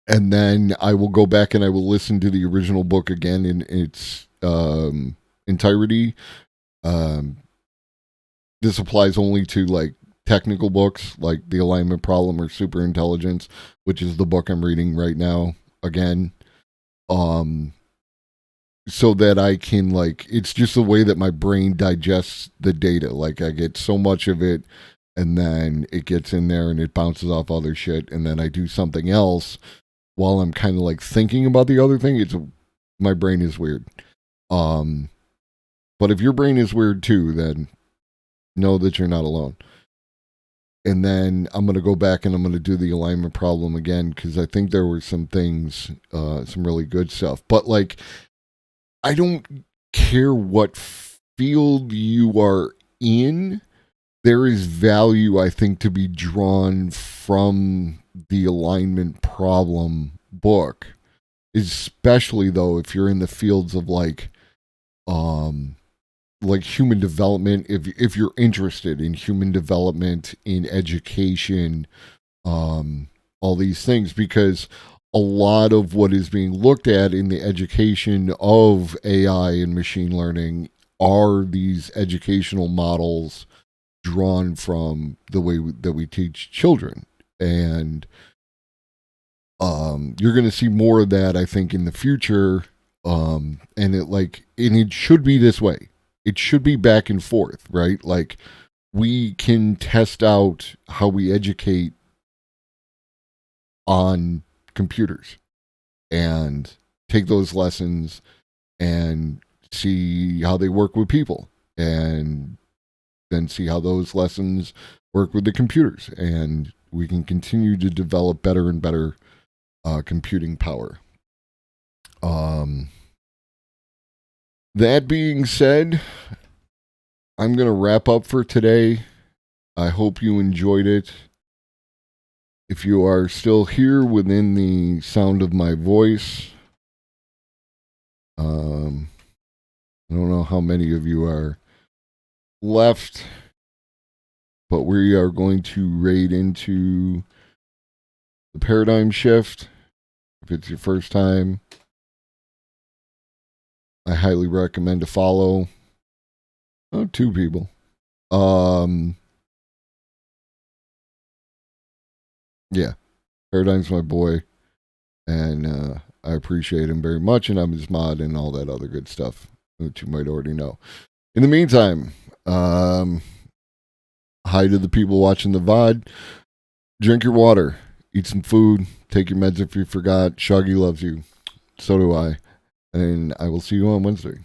then I will go back and I will listen to the original book again in its entirety. This applies only to like technical books like The Alignment Problem or Superintelligence, which is the book I'm reading right now again. So that I can, like, it's just the way that my brain digests the data. Like, I get so much of it, and then it gets in there and it bounces off other shit, and then I do something else while I'm kind of like thinking about the other thing. My brain is weird. But if your brain is weird too, then know that you're not alone. And then I'm going to go back and I'm going to do the alignment problem again, because I think there were some things, some really good stuff. But, like, I don't care what field you are in. There is value, I think, to be drawn from the alignment problem book, especially though if you're in the fields of like human development. If you're interested in human development, in education, all these things, because a lot of what is being looked at in the education of AI and machine learning are these educational models drawn from the way that we teach children. And you're going to see more of that, I think, in the future. And it should be this way. It should be back and forth, right? Like, we can test out how we educate on computers and take those lessons and see how they work with people, and then see how those lessons work with the computers, and we can continue to develop better and better computing power. That being said, I'm going to wrap up for today. I hope you enjoyed it. If you are still here within the sound of my voice, I don't know how many of you are left, but we are going to raid into the paradigm shift. If it's your first time, I highly recommend to follow. 2 people. Yeah, Paradigm's my boy, and I appreciate him very much, and I'm his mod and all that other good stuff that you might already know. In the meantime, hi to the people watching the VOD. Drink your water, eat some food, take your meds if you forgot. Shoggy loves you. So do I. And I will see you on Wednesday.